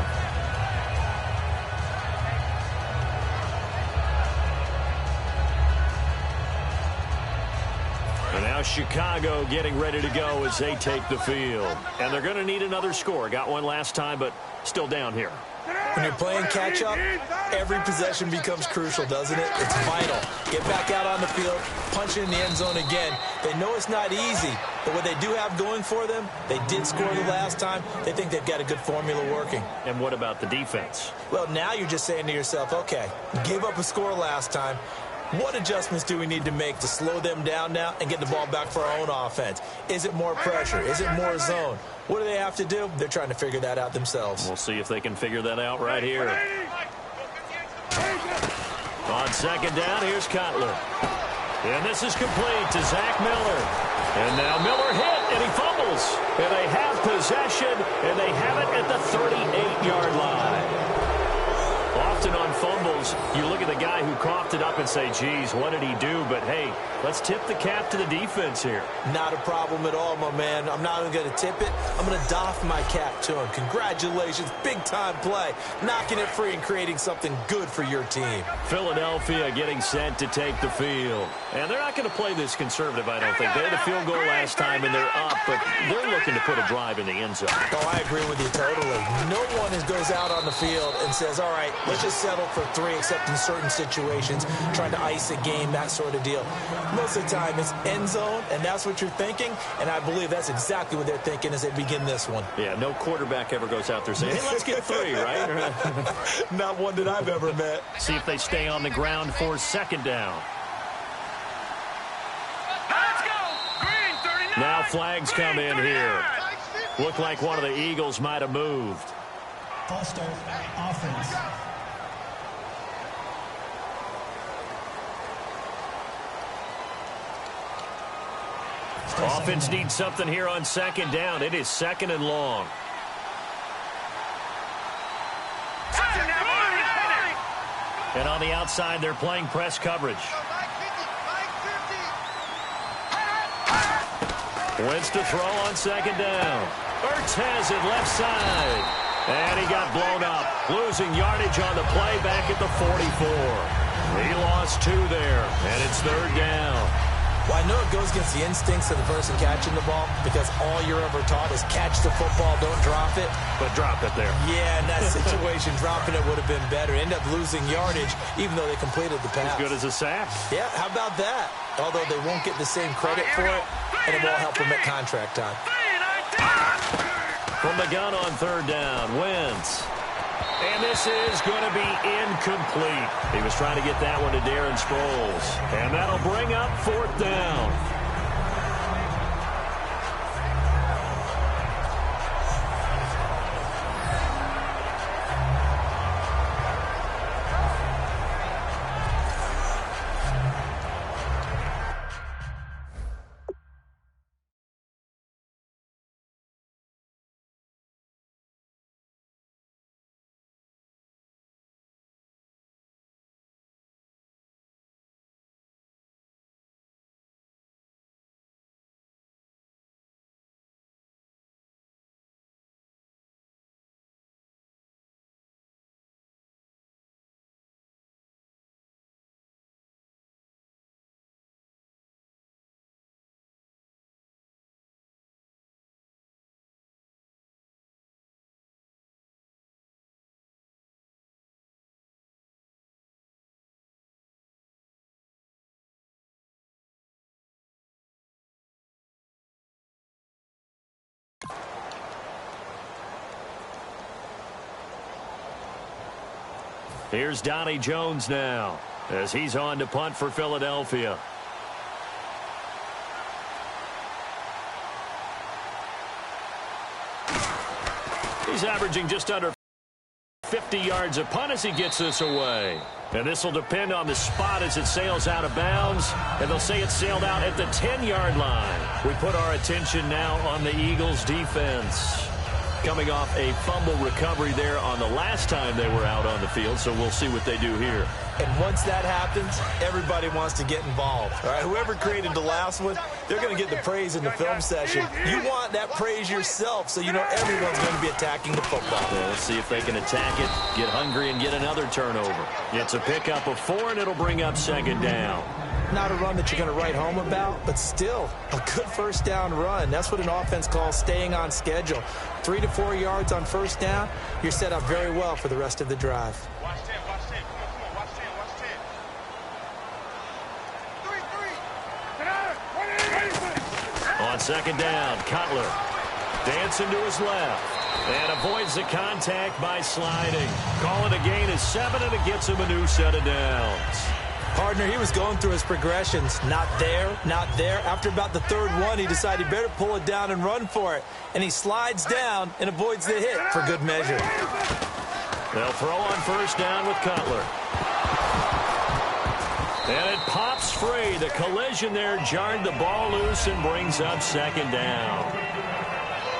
And now Chicago getting ready to go as they take the field. And they're going to need another score. Got one last time, but still down here. When you're playing catch-up, every possession becomes crucial, doesn't it? It's vital. Get back out on the field, punch it in the end zone again. They know it's not easy, but what they do have going for them, they did score the last time. They think they've got a good formula working. And what about the defense? Well, now you're just saying to yourself, okay, gave up a score last time. What adjustments do we need to make to slow them down now and get the ball back for our own offense? Is it more pressure? Is it more zone? What do they have to do? They're trying to figure that out themselves. We'll see if they can figure that out right here. On second down, here's Cutler. And this is complete to Zach Miller. And now Miller hit, and he fumbles. And they have possession, and they have it at the 38-yard line. Often on fumbles, you look at the guy who coughed it up and say, geez, what did he do? But, hey, let's tip the cap to the defense here. Not a problem at all, my man. I'm not even going to tip it. I'm going to doff my cap to him. Congratulations. Big-time play. Knocking it free and creating something good for your team. Philadelphia getting set to take the field. And they're not going to play this conservative, I don't think. They had a field goal last time, and they're up, but they're looking to put a drive in the end zone. Oh, I agree with you totally. No one goes out on the field and says, all right, let's just settle for 3, except in certain situations, trying to ice a game, that sort of deal. Most of the time, it's end zone, and that's what you're thinking, and I believe that's exactly what they're thinking as they begin this one. Yeah, no quarterback ever goes out there saying, hey, let's get 3, right? Not one that I've ever met. See if they stay on the ground for second down. Let's go. Green 39. Now flags come in here. Looked like one of the Eagles might have moved. False start, offense. Offense needs something here on second down. It is second and long. And on the outside, they're playing press coverage. Wentz to throw on second down. Ertz has it left side. And he got blown up. Losing yardage on the play back at the 44. He lost 2 there. And it's third down. Well, I know it goes against the instincts of the person catching the ball because all you're ever taught is catch the football, don't drop it. But drop it there. Yeah, in that situation, dropping it would have been better. End up losing yardage, even though they completed the pass. As good as a sack. Yeah, how about that? Although they won't get the same credit for it, and it won't help them at contract time. From the gun on third down, Wentz. And this is going to be incomplete. He was trying to get that one to Darren Sproles. And that'll bring up fourth down. Here's Donnie Jones now as he's on to punt for Philadelphia. He's averaging just under 50 yards a punt as he gets this away. And this will depend on the spot as it sails out of bounds. And they'll say it sailed out at the 10-yard line. We put our attention now on the Eagles' defense. Coming off a fumble recovery there on the last time they were out on the field, so we'll see what they do here. And once that happens, everybody wants to get involved. All right, whoever created the last one, they're going to get the praise in the film session. You want that praise yourself, so you know everyone's going to be attacking the football. Well, let's see if they can attack it, get hungry, and get another turnover. It's a pickup of 4, and it'll bring up second down. Not a run that you're going to write home about, but still a good first down run. That's what an offense calls staying on schedule. 3 to 4 yards on first down, you're set up very well for the rest of the drive. Watch 10, watch 10. Come on, watch 10, watch 10. 3. On second down, Cutler dancing to his left and avoids the contact by sliding. Calling a gain is 7, and it gets him a new set of downs. Partner, he was going through his progressions. Not there, not there. After about the third one, he decided he better pull it down and run for it. And he slides down and avoids the hit for good measure. They'll throw on first down with Cutler. And it pops free. The collision there jarred the ball loose and brings up second down.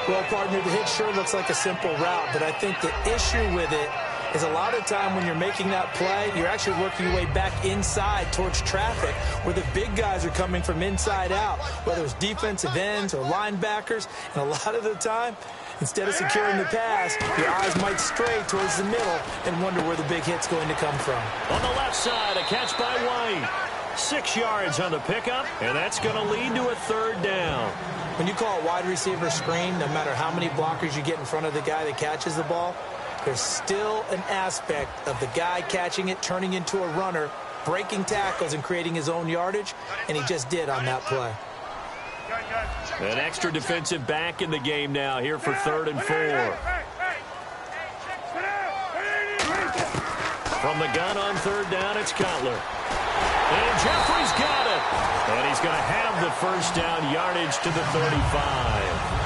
Well, partner, the hit sure looks like a simple route, but I think the issue with it is a lot of time when you're making that play, you're actually working your way back inside towards traffic where the big guys are coming from inside out, whether it's defensive ends or linebackers. And a lot of the time, instead of securing the pass, your eyes might stray towards the middle and wonder where the big hit's going to come from. On the left side, a catch by White. 6 yards on the pickup, and that's going to lead to a third down. When you call a wide receiver screen, no matter how many blockers you get in front of the guy that catches the ball, there's still an aspect of the guy catching it, turning into a runner, breaking tackles and creating his own yardage, and he just did on that play. An extra defensive back in the game now here for 3rd and 4. From the gun on 3rd down, it's Cutler. And Jeffrey's got it. And he's going to have the first down yardage to the 35.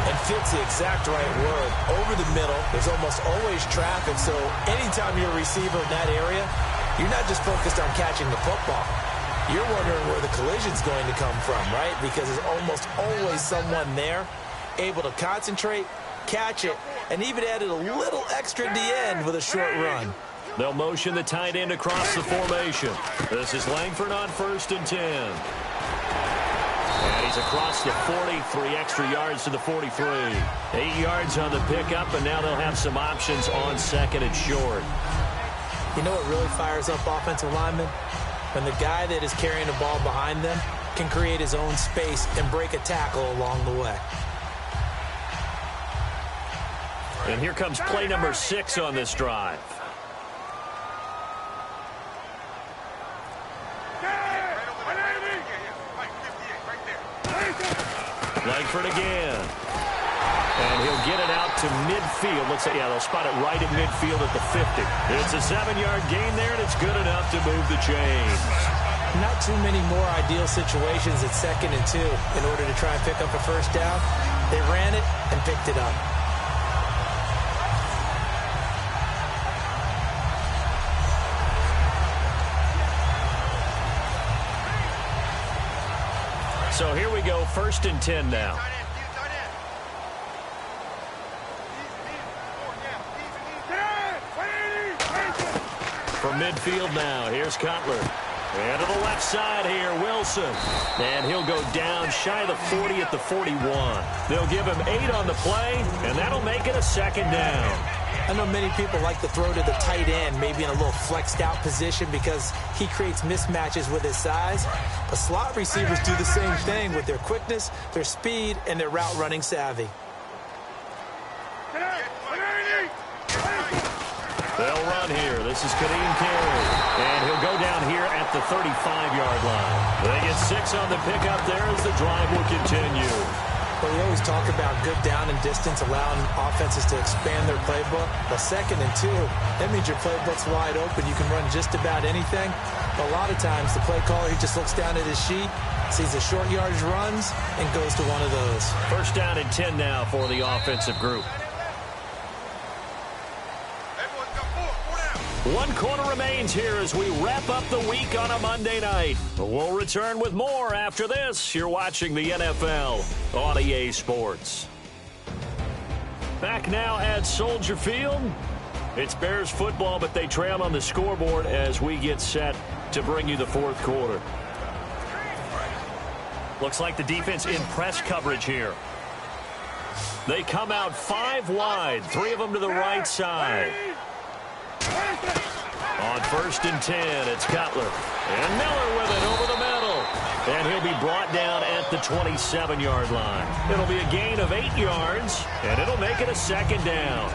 And fits the exact right word. Over the middle, there's almost always traffic, so anytime you're a receiver in that area, you're not just focused on catching the football. You're wondering where the collision's going to come from, right? Because there's almost always someone there able to concentrate, catch it, and even added a little extra at the end with a short run. They'll motion the tight end across the formation. This is Langford on 1st and 10. And he's across the 40, 3 extra yards to the 43. 8 yards on the pickup, and now they'll have some options on 2nd and short. You know what really fires up offensive linemen? When the guy that is carrying the ball behind them can create his own space and break a tackle along the way. And here comes play number 6 on this drive. Langford again. And he'll get it out to midfield. Let's say, yeah, they'll spot it right at midfield at the 50. It's a 7-yard gain there, and it's good enough to move the chains. Not too many more ideal situations at 2nd and 2 in order to try and pick up a first down. They ran it and picked it up. So here we go, 1st and 10 now. From midfield now, here's Cutler. And to the left side here, Wilson. And he'll go down shy of the 40 at the 41. They'll give him 8 on the play, and that'll make it a 2nd down. I know many people like to throw to the tight end, maybe in a little flexed out position because he creates mismatches with his size. But slot receivers do the same thing with their quickness, their speed, and their route running savvy. They'll run here. This is Kadeem Carey. And he'll go down here at the 35-yard line. They get 6 on the pickup there as the drive will continue. Well, you always talk about good down and distance, allowing offenses to expand their playbook. Well, 2nd and 2, that means your playbook's wide open. You can run just about anything. But a lot of times, the play caller, he just looks down at his sheet, sees the short yardage runs, and goes to one of those. First down and 10 now for the offensive group. 1 quarter remains here as we wrap up the week on a Monday night. We'll return with more after this. You're watching the NFL on EA Sports. Back now at Soldier Field. It's Bears football, but they trail on the scoreboard as we get set to bring you the 4th quarter. Looks like the defense in press coverage here. They come out 5 wide, 3 of them to the right side. On 1st and 10, it's Cutler. And Miller with it over the middle. And he'll be brought down at the 27-yard line. It'll be a gain of 8 yards, and it'll make it a 2nd down.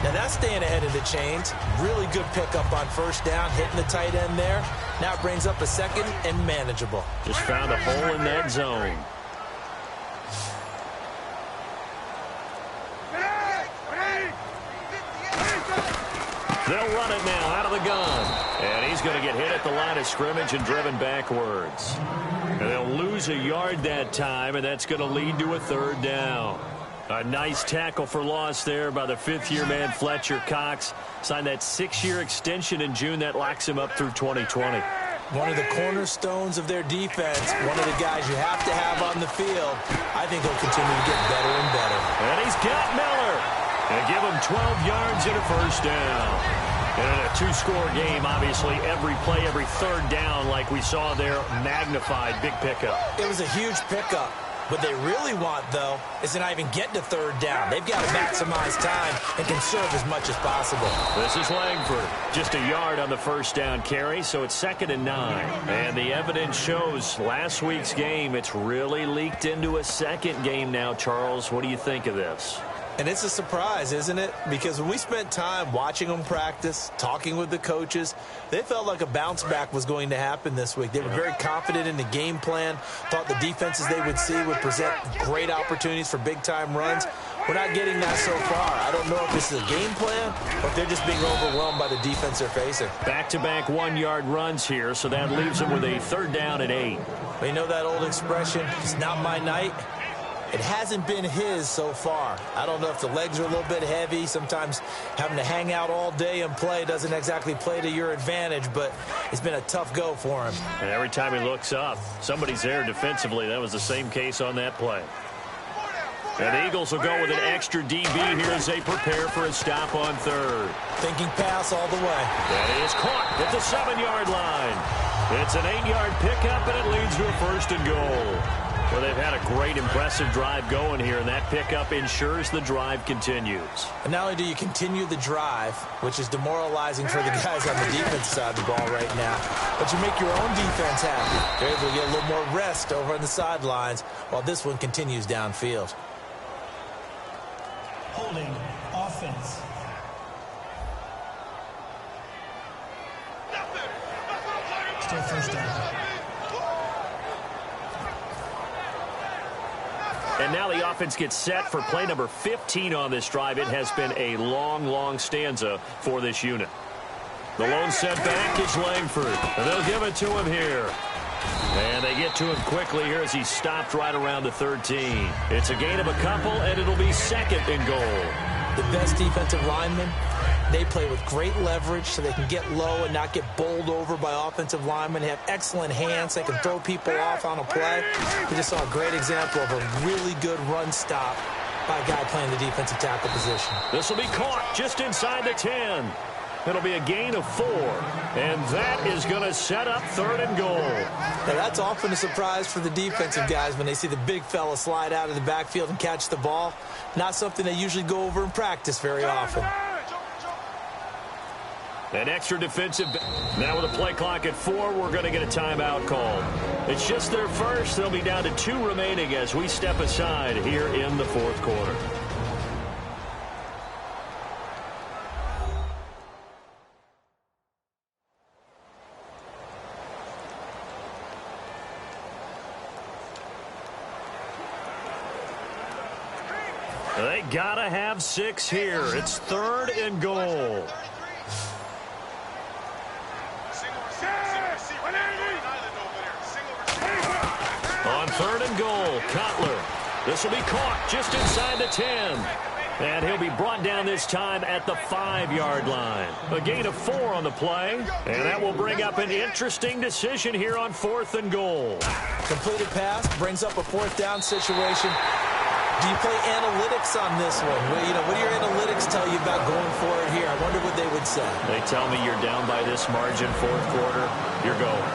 Now that's staying ahead of the chains. Really good pickup on 1st down, hitting the tight end there. Now it brings up a 2nd and manageable. Just found a hole in that zone. They'll run it now out of the gun. And he's going to get hit at the line of scrimmage and driven backwards. And they'll lose a yard that time, and that's going to lead to a 3rd down. A nice tackle for loss there by the 5th-year man Fletcher Cox. Signed that 6-year extension in June. That locks him up through 2020. One of the cornerstones of their defense, one of the guys you have to have on the field. I think he'll continue to get better and better. And he's got Miller. And give him 12 yards and a 1st down. And in a 2-score game, obviously, every play, every 3rd down, like we saw there, magnified, big pickup. It was a huge pickup. What they really want, though, is to not even get to 3rd down. They've got to maximize time and conserve as much as possible. This is Langford. Just a yard on the 1st down carry, so it's 2nd and 9. And the evidence shows last week's game, it's really leaked into a 2nd game now, Charles. What do you think of this? And it's a surprise, isn't it? Because when we spent time watching them practice, talking with the coaches, they felt like a bounce back was going to happen this week. They were very confident in the game plan, thought the defenses they would see would present great opportunities for big-time runs. We're not getting that so far. I don't know if this is a game plan or if they're just being overwhelmed by the defense they're facing. Back-to-back 1-yard runs here, so that leaves them with a 3rd down and 8. But you know that old expression, it's not my night? It hasn't been his so far. I don't know if the legs are a little bit heavy. Sometimes having to hang out all day and play doesn't exactly play to your advantage, but it's been a tough go for him. And every time he looks up, somebody's there defensively. That was the same case on that play. And the Eagles will go with an extra DB here as they prepare for a stop on 3rd. Thinking pass all the way. That is caught at the 7-yard line. It's an 8-yard pickup, and it leads to a 1st and goal. Well, they've had a great, impressive drive going here, and that pickup ensures the drive continues. And not only do you continue the drive, which is demoralizing for the guys on the defensive side of the ball right now, but you make your own defense happy. They're able to get a little more rest over on the sidelines while this one continues downfield. Holding offense. Still 1st down. And now the offense gets set for play number 15 on this drive. It has been a long, long stanza for this unit. The lone setback is Langford. And they'll give it to him here. And they get to him quickly here as he stopped right around the 13. It's a gain of a couple, and it'll be 2nd and goal. The best defensive linemen, they play with great leverage so they can get low and not get bowled over by offensive linemen. They have excellent hands. They can throw people off on a play. We just saw a great example of a really good run stop by a guy playing the defensive tackle position. This will be caught just inside the 10. It'll be a gain of 4, and that is going to set up 3rd and goal. Now, that's often a surprise for the defensive guys when they see the big fella slide out of the backfield and catch the ball. Not something they usually go over in practice very often. An extra defensive. Now with a play clock at 4, we're going to get a timeout called. It's just their first. They'll be down to 2 remaining as we step aside here in the 4th quarter. They gotta have 6 here. It's 3rd and goal. On 3rd and goal, Cutler. This will be caught just inside the 10. And he'll be brought down this time at the 5-yard line. A gain of 4 on the play. And that will bring up an interesting decision here on 4th and goal. Completed pass brings up a 4th down situation. Do you play analytics on this one? What do your analytics tell you about going for it here? I wonder what they would say. They tell me you're down by this margin, 4th quarter. You're going.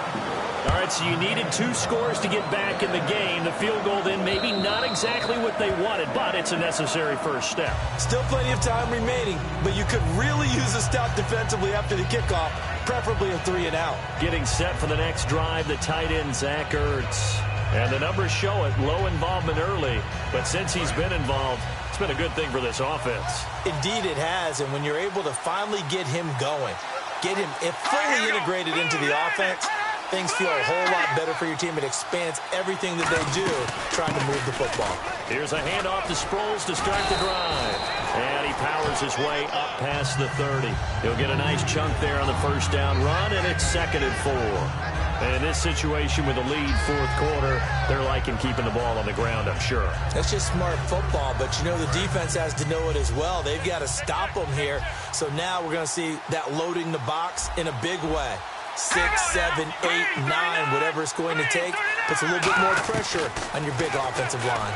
All right, so you needed 2 scores to get back in the game. The field goal then maybe not exactly what they wanted, but it's a necessary first step. Still plenty of time remaining, but you could really use a stop defensively after the kickoff, preferably a 3-and-out. Getting set for the next drive, the tight end, Zach Ertz. And the numbers show it, low involvement early, but since he's been involved, it's been a good thing for this offense. Indeed it has, and when you're able to finally get him going, get him fully integrated into the offense, things feel a whole lot better for your team. It expands everything that they do trying to move the football. Here's a handoff to Sproles to start the drive. And he powers his way up past the 30. He'll get a nice chunk there on the first down run, and it's 2nd and 4. And in this situation with the lead 4th quarter, they're liking keeping the ball on the ground, I'm sure. That's just smart football, but the defense has to know it as well. They've got to stop them here. So now we're going to see that loading the box in a big way. 6, 7, 8, 9, whatever it's going to take, puts a little bit more pressure on your big offensive line.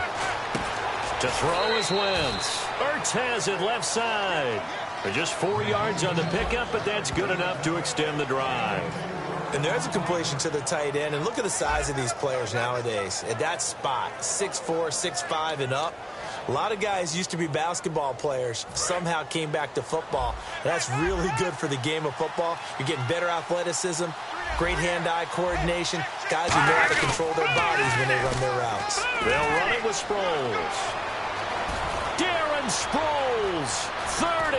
To throw is Wentz. Ertz has it left side. For just 4 yards on the pickup, but that's good enough to extend the drive. And there's a completion to the tight end. And look at the size of these players nowadays. At that spot, 6'4", 6'5", and up. A lot of guys used to be basketball players, somehow came back to football. That's really good for the game of football. You're getting better athleticism, great hand-eye coordination, guys who know how to control their bodies when they run their routes. They'll run it with Sproles. Darren Sproles, 30.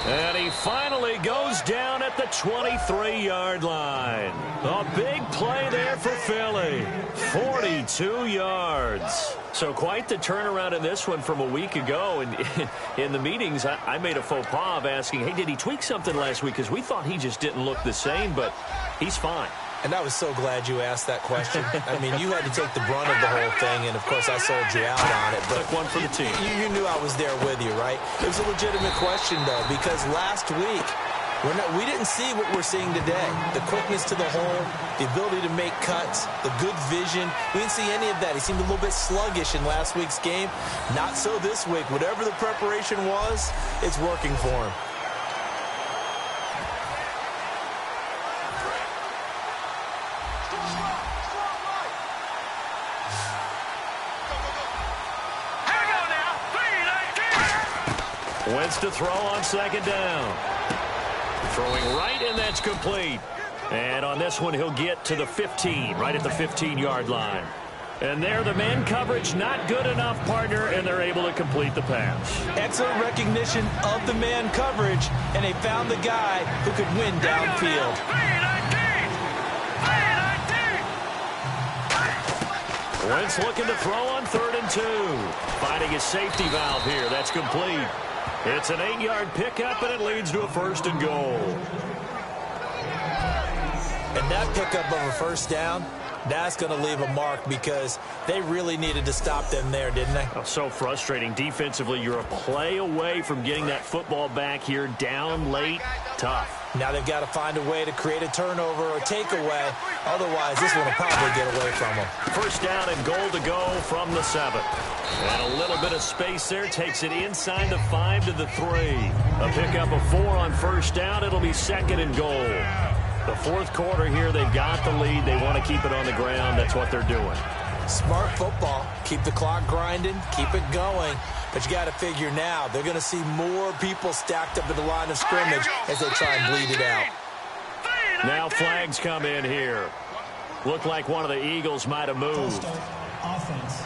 And he finally goes down at the 23-yard line. A big play there for Philly. 42 yards. So quite the turnaround in this one from a week ago. And in the meetings, I made a faux pas of asking, hey, did he tweak something last week? Because we thought he just didn't look the same, but he's fine. And I was so glad you asked that question. I mean, you had to take the brunt of the whole thing, and, of course, I sold you out on it. But took one for the team. You knew I was there with you, right? It was a legitimate question, though, because last week, we didn't see what we're seeing today. The quickness to the hole, the ability to make cuts, the good vision. We didn't see any of that. He seemed a little bit sluggish in last week's game. Not so this week. Whatever the preparation was, it's working for him. Wentz to throw on 2nd down. Throwing right, and that's complete. And on this one, he'll get to the 15, right at the 15-yard line. And there, the man coverage not good enough, partner, and they're able to complete the pass. Excellent recognition of the man coverage, and they found the guy who could win downfield. Wentz looking to throw on 3rd and 2. Finding his safety valve here. That's complete. It's an 8-yard pickup, and it leads to a 1st and goal. And that pickup of a first down, that's going to leave a mark because they really needed to stop them there, didn't they? Oh, so frustrating. Defensively, you're a play away from getting that football back here, down late, tough. Now they've got to find a way to create a turnover or takeaway. Otherwise, this one will probably get away from them. First down and goal to go from the 7. And a little bit of space there takes it inside the 5 to the 3. A pickup of 4 on first down. It'll be 2nd and goal. The 4th quarter here, they've got the lead. They want to keep it on the ground. That's what they're doing. Smart football. Keep the clock grinding. Keep it going. But you got to figure now, they're going to see more people stacked up at the line of scrimmage as they try and bleed it out. Now flags come in here. Looked like one of the Eagles might have moved. Offense.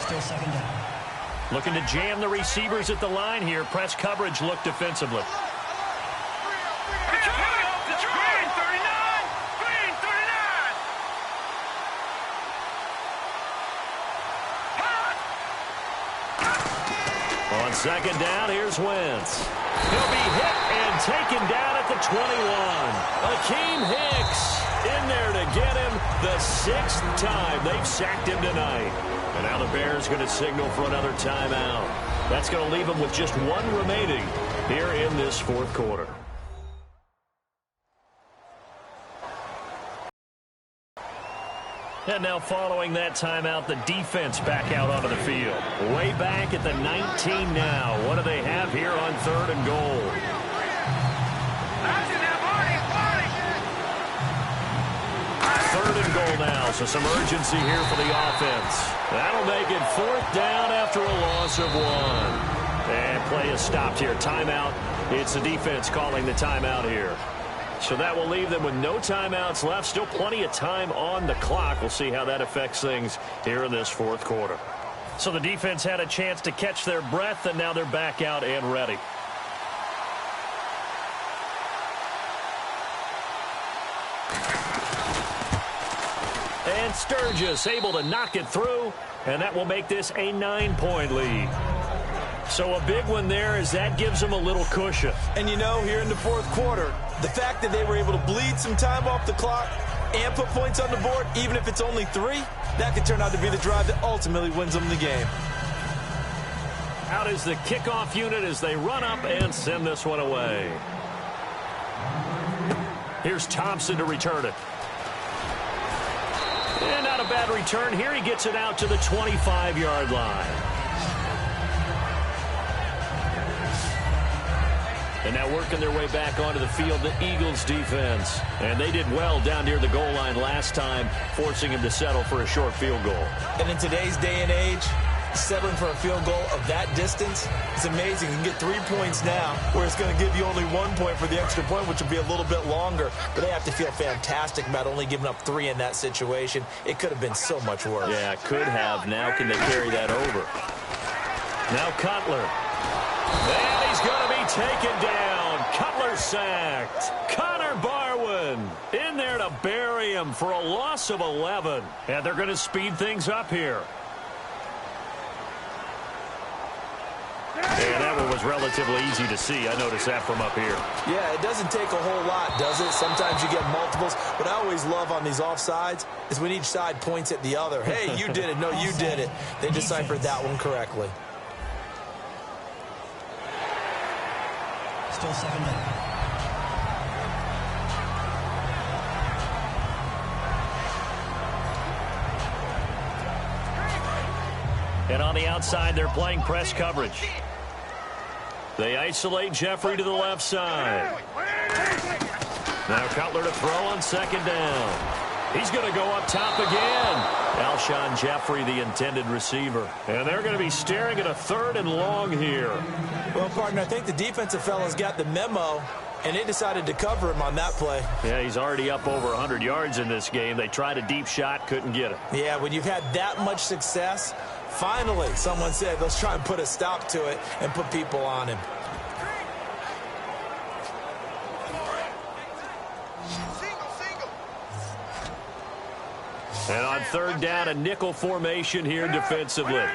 Still 2nd down. Looking to jam the receivers at the line here. Press coverage look defensively. second down, here's Wentz. He'll be hit and taken down at the 21. Akeem Hicks in there to get him the 6th time they've sacked him tonight. And now the Bears going to signal for another timeout. That's going to leave them with just one remaining here in this fourth quarter. And now following that timeout, the defense back out onto the field. Way back at the 19 now. What do they have here on 3rd and goal? 3rd and goal now, so some urgency here for the offense. That'll make it 4th down after a loss of 1. And play is stopped here. Timeout. It's the defense calling the timeout here. So that will leave them with no timeouts left. Still plenty of time on the clock. We'll see how that affects things here in this fourth quarter. So the defense had a chance to catch their breath, and now they're back out and ready. And Sturgis able to knock it through, and that will make this a 9-point lead. So a big one there as that gives them a little cushion. And you know, here in the fourth quarter, the fact that they were able to bleed some time off the clock and put points on the board, even if it's only 3, that could turn out to be the drive that ultimately wins them the game. Out is the kickoff unit as they run up and send this one away. Here's Thompson to return it. And not a bad return here. He gets it out to the 25-yard line. And now working their way back onto the field, the Eagles defense. And they did well down near the goal line last time, forcing him to settle for a short field goal. And in today's day and age, settling for a field goal of that distance is amazing. You can get 3 points now, where it's going to give you only 1 point for the extra point, which will be a little bit longer. But they have to feel fantastic about only giving up 3 in that situation. It could have been so much worse. Yeah, could have. Now can they carry that over? Now Cutler. And he's going to be taken down. Cutler sacked. Connor Barwin in there to bury him for a loss of 11. And they're going to speed things up here. And that one was relatively easy to see. I noticed that from up here. Yeah, it doesn't take a whole lot, does it? Sometimes you get multiples. What I always love on these offsides is when each side points at the other. Hey, you did it. No, you did it. They deciphered that one correctly. Still 2nd down. And on the outside, they're playing press coverage. They isolate Jeffrey to the left side. Now Cutler to throw on 2nd down. He's going to go up top again. Alshon Jeffrey, the intended receiver. And they're going to be staring at a 3rd and long here. Well, partner, I think the defensive fellas got the memo, and they decided to cover him on that play. Yeah, he's already up over 100 yards in this game. They tried a deep shot, couldn't get it. Yeah, when you've had that much success, finally someone said, let's try and put a stop to it and put people on him. And on 3rd down, a nickel formation here defensively.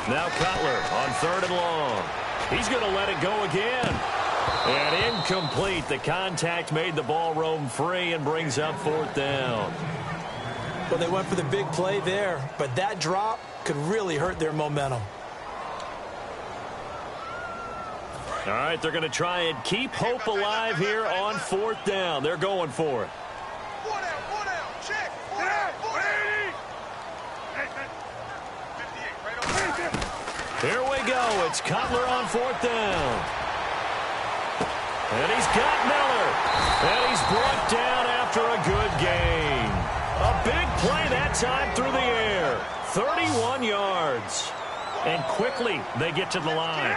Now Cutler on 3rd and long. He's going to let it go again. And incomplete. The contact made the ball roam free and brings up 4th down. Well, they went for the big play there, but that drop could really hurt their momentum. All right, they're going to try and keep hope alive here on 4th down. They're going for it. Here we go. It's Cutler on 4th down. And he's got Miller. And he's brought down after a good gain. A big play that time through the air. 31 yards. And quickly they get to the line.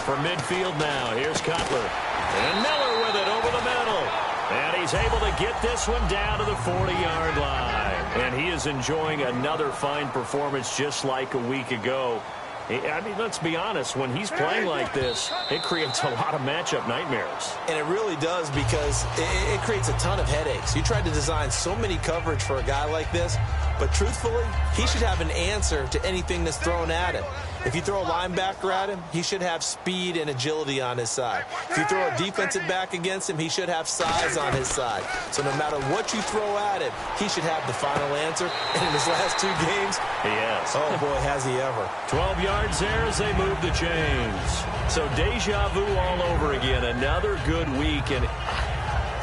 From midfield now, here's Cutler. And Miller with it over the middle. And he's able to get this one down to the 40-yard line. And he is enjoying another fine performance just like a week ago. I mean, let's be honest, when he's playing like this, it creates a lot of matchup nightmares. And it really does, because it creates a ton of headaches. You try to design so many coverage for a guy like this, But truthfully, he should have an answer to anything that's thrown at him. If you throw a linebacker at him, he should have speed and agility on his side. If you throw a defensive back against him, he should have size on his side. So no matter what you throw at him, he should have the final answer. And in his last 2 games, he has. Oh, boy, has he ever. 12 yards there as they move the chains. So deja vu all over again. Another good week. And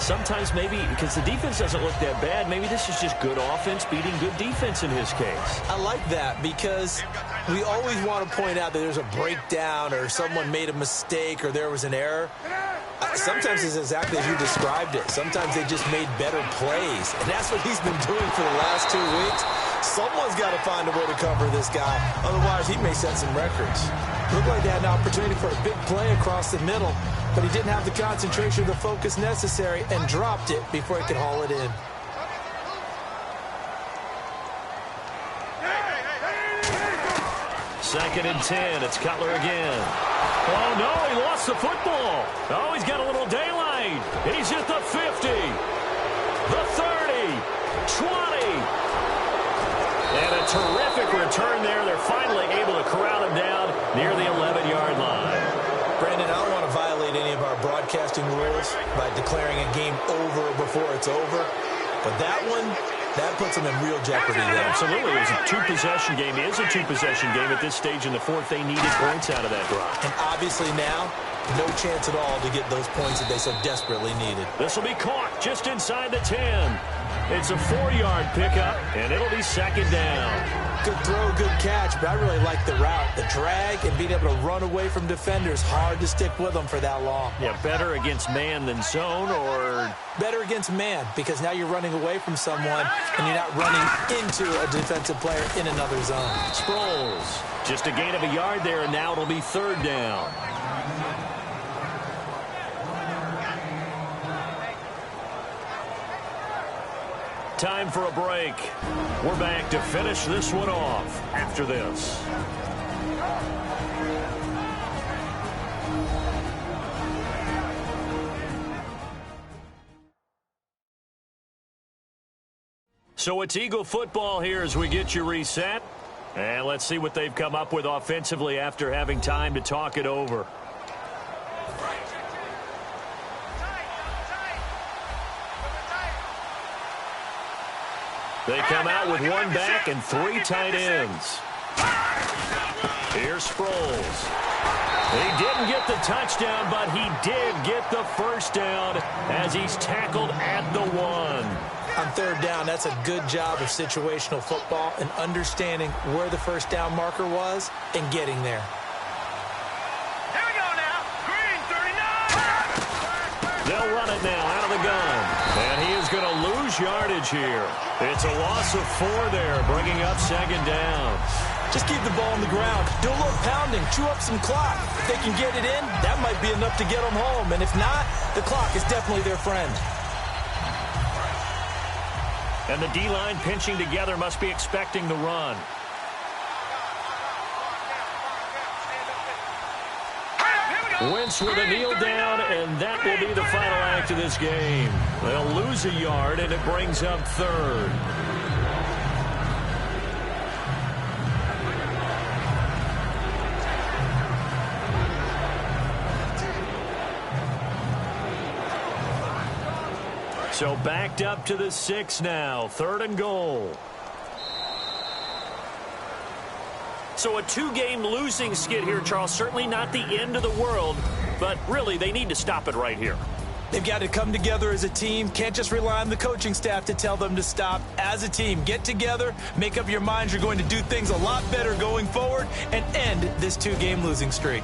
sometimes maybe, because the defense doesn't look that bad, maybe this is just good offense beating good defense in his case. I like that because we always want to point out that there's a breakdown or someone made a mistake or there was an error. Sometimes it's exactly as you described it. Sometimes they just made better plays. And that's what he's been doing for the last 2 weeks. Someone's got to find a way to cover this guy. Otherwise, he may set some records. Looked like they had an opportunity for a big play across the middle, but he didn't have the concentration or the focus necessary and dropped it before he could haul it in. Second and 10. It's Cutler again. Oh, no, he lost the football. Oh, he's got a little daylight. He's at the 50, the 30, 20. And a terrific return there. They're finally able to corral him down near the 11-yard line. Brandon, I don't want to violate any of our broadcasting rules by declaring a game over before it's over. But that one, that puts them in real jeopardy there. Absolutely. It was a 2-possession game. It is a 2-possession game at this stage in the fourth. They needed points out of that drive. And obviously now, no chance at all to get those points that they so desperately needed. This will be caught just inside the 10. It's a 4-yard pickup, and it'll be second down. Good throw, good catch, but I really like the route. The drag and being able to run away from defenders, hard to stick with them for that long. Yeah, better against man than zone, or? Better against man, because now you're running away from someone and you're not running into a defensive player in another zone. Sproles, just a gain of a yard there, and now it'll be third down. Time for a break. We're back to finish this one off after this. So it's Eagle football here as we get you reset. And let's see what they've come up with offensively after having time to talk it over. They come out with 1 back and 3 tight ends. Here's Sproles. He didn't get the touchdown, but he did get the first down as he's tackled at the 1. On third down, that's a good job of situational football and understanding where the first down marker was and getting there. Here we go now. Green, 39. They'll run it now out of the gun. And he is going to lose yardage here. It's a loss of 4 there, bringing up second down. Just keep the ball on the ground. Do a little pounding. Chew up some clock. If they can get it in, that might be enough to get them home. And if not, the clock is definitely their friend. And the D-line pinching together must be expecting the run. Wentz with a kneel down, and that will be the final act of this game. They'll lose a yard, and it brings up third. So backed up to the 6 now. 3rd and goal. So a 2-game losing skid here, Charles. Certainly not the end of the world, but really they need to stop it right here. They've got to come together as a team. Can't just rely on the coaching staff to tell them to stop. As a team, get together, make up your minds you're going to do things a lot better going forward, and end this 2-game losing streak.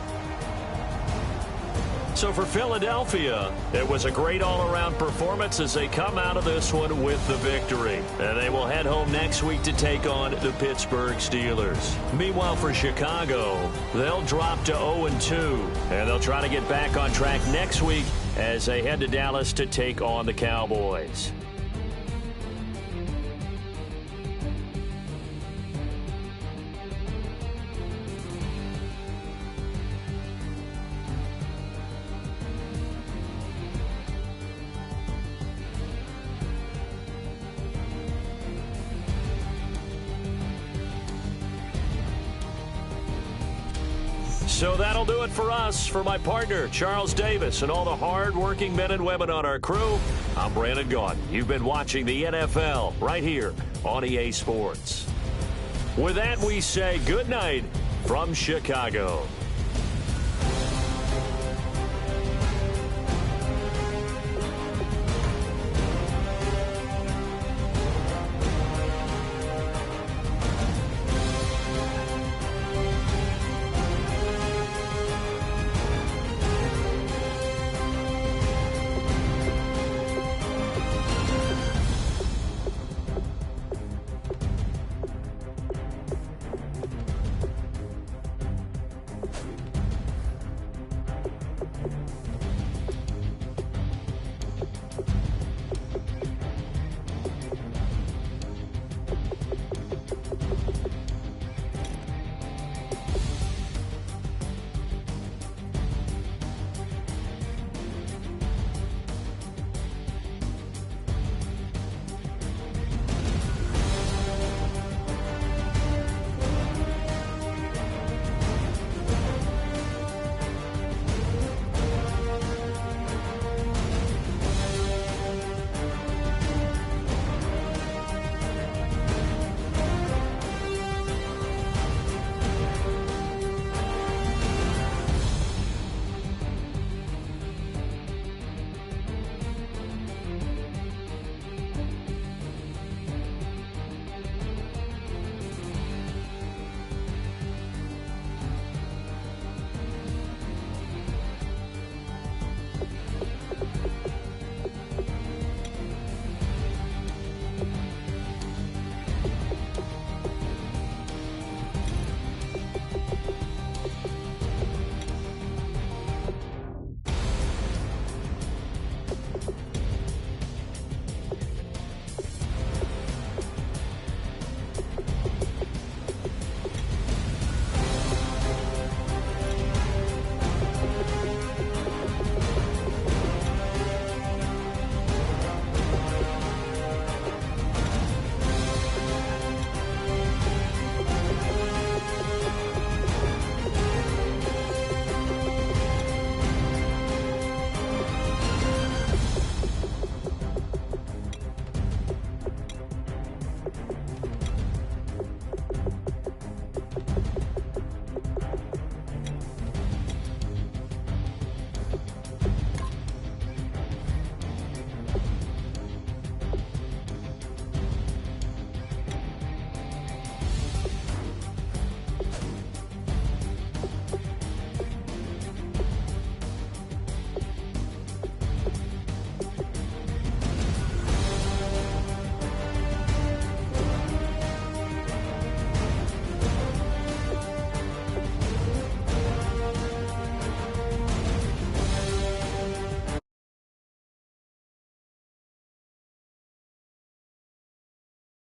So for Philadelphia, it was a great all-around performance as they come out of this one with the victory. And they will head home next week to take on the Pittsburgh Steelers. Meanwhile, for Chicago, they'll drop to 0-2. And they'll try to get back on track next week as they head to Dallas to take on the Cowboys. So that'll do it for us. For my partner, Charles Davis, and all the hard-working men and women on our crew, I'm Brandon Gaudin. You've been watching the NFL right here on EA Sports. With that, we say good night from Chicago.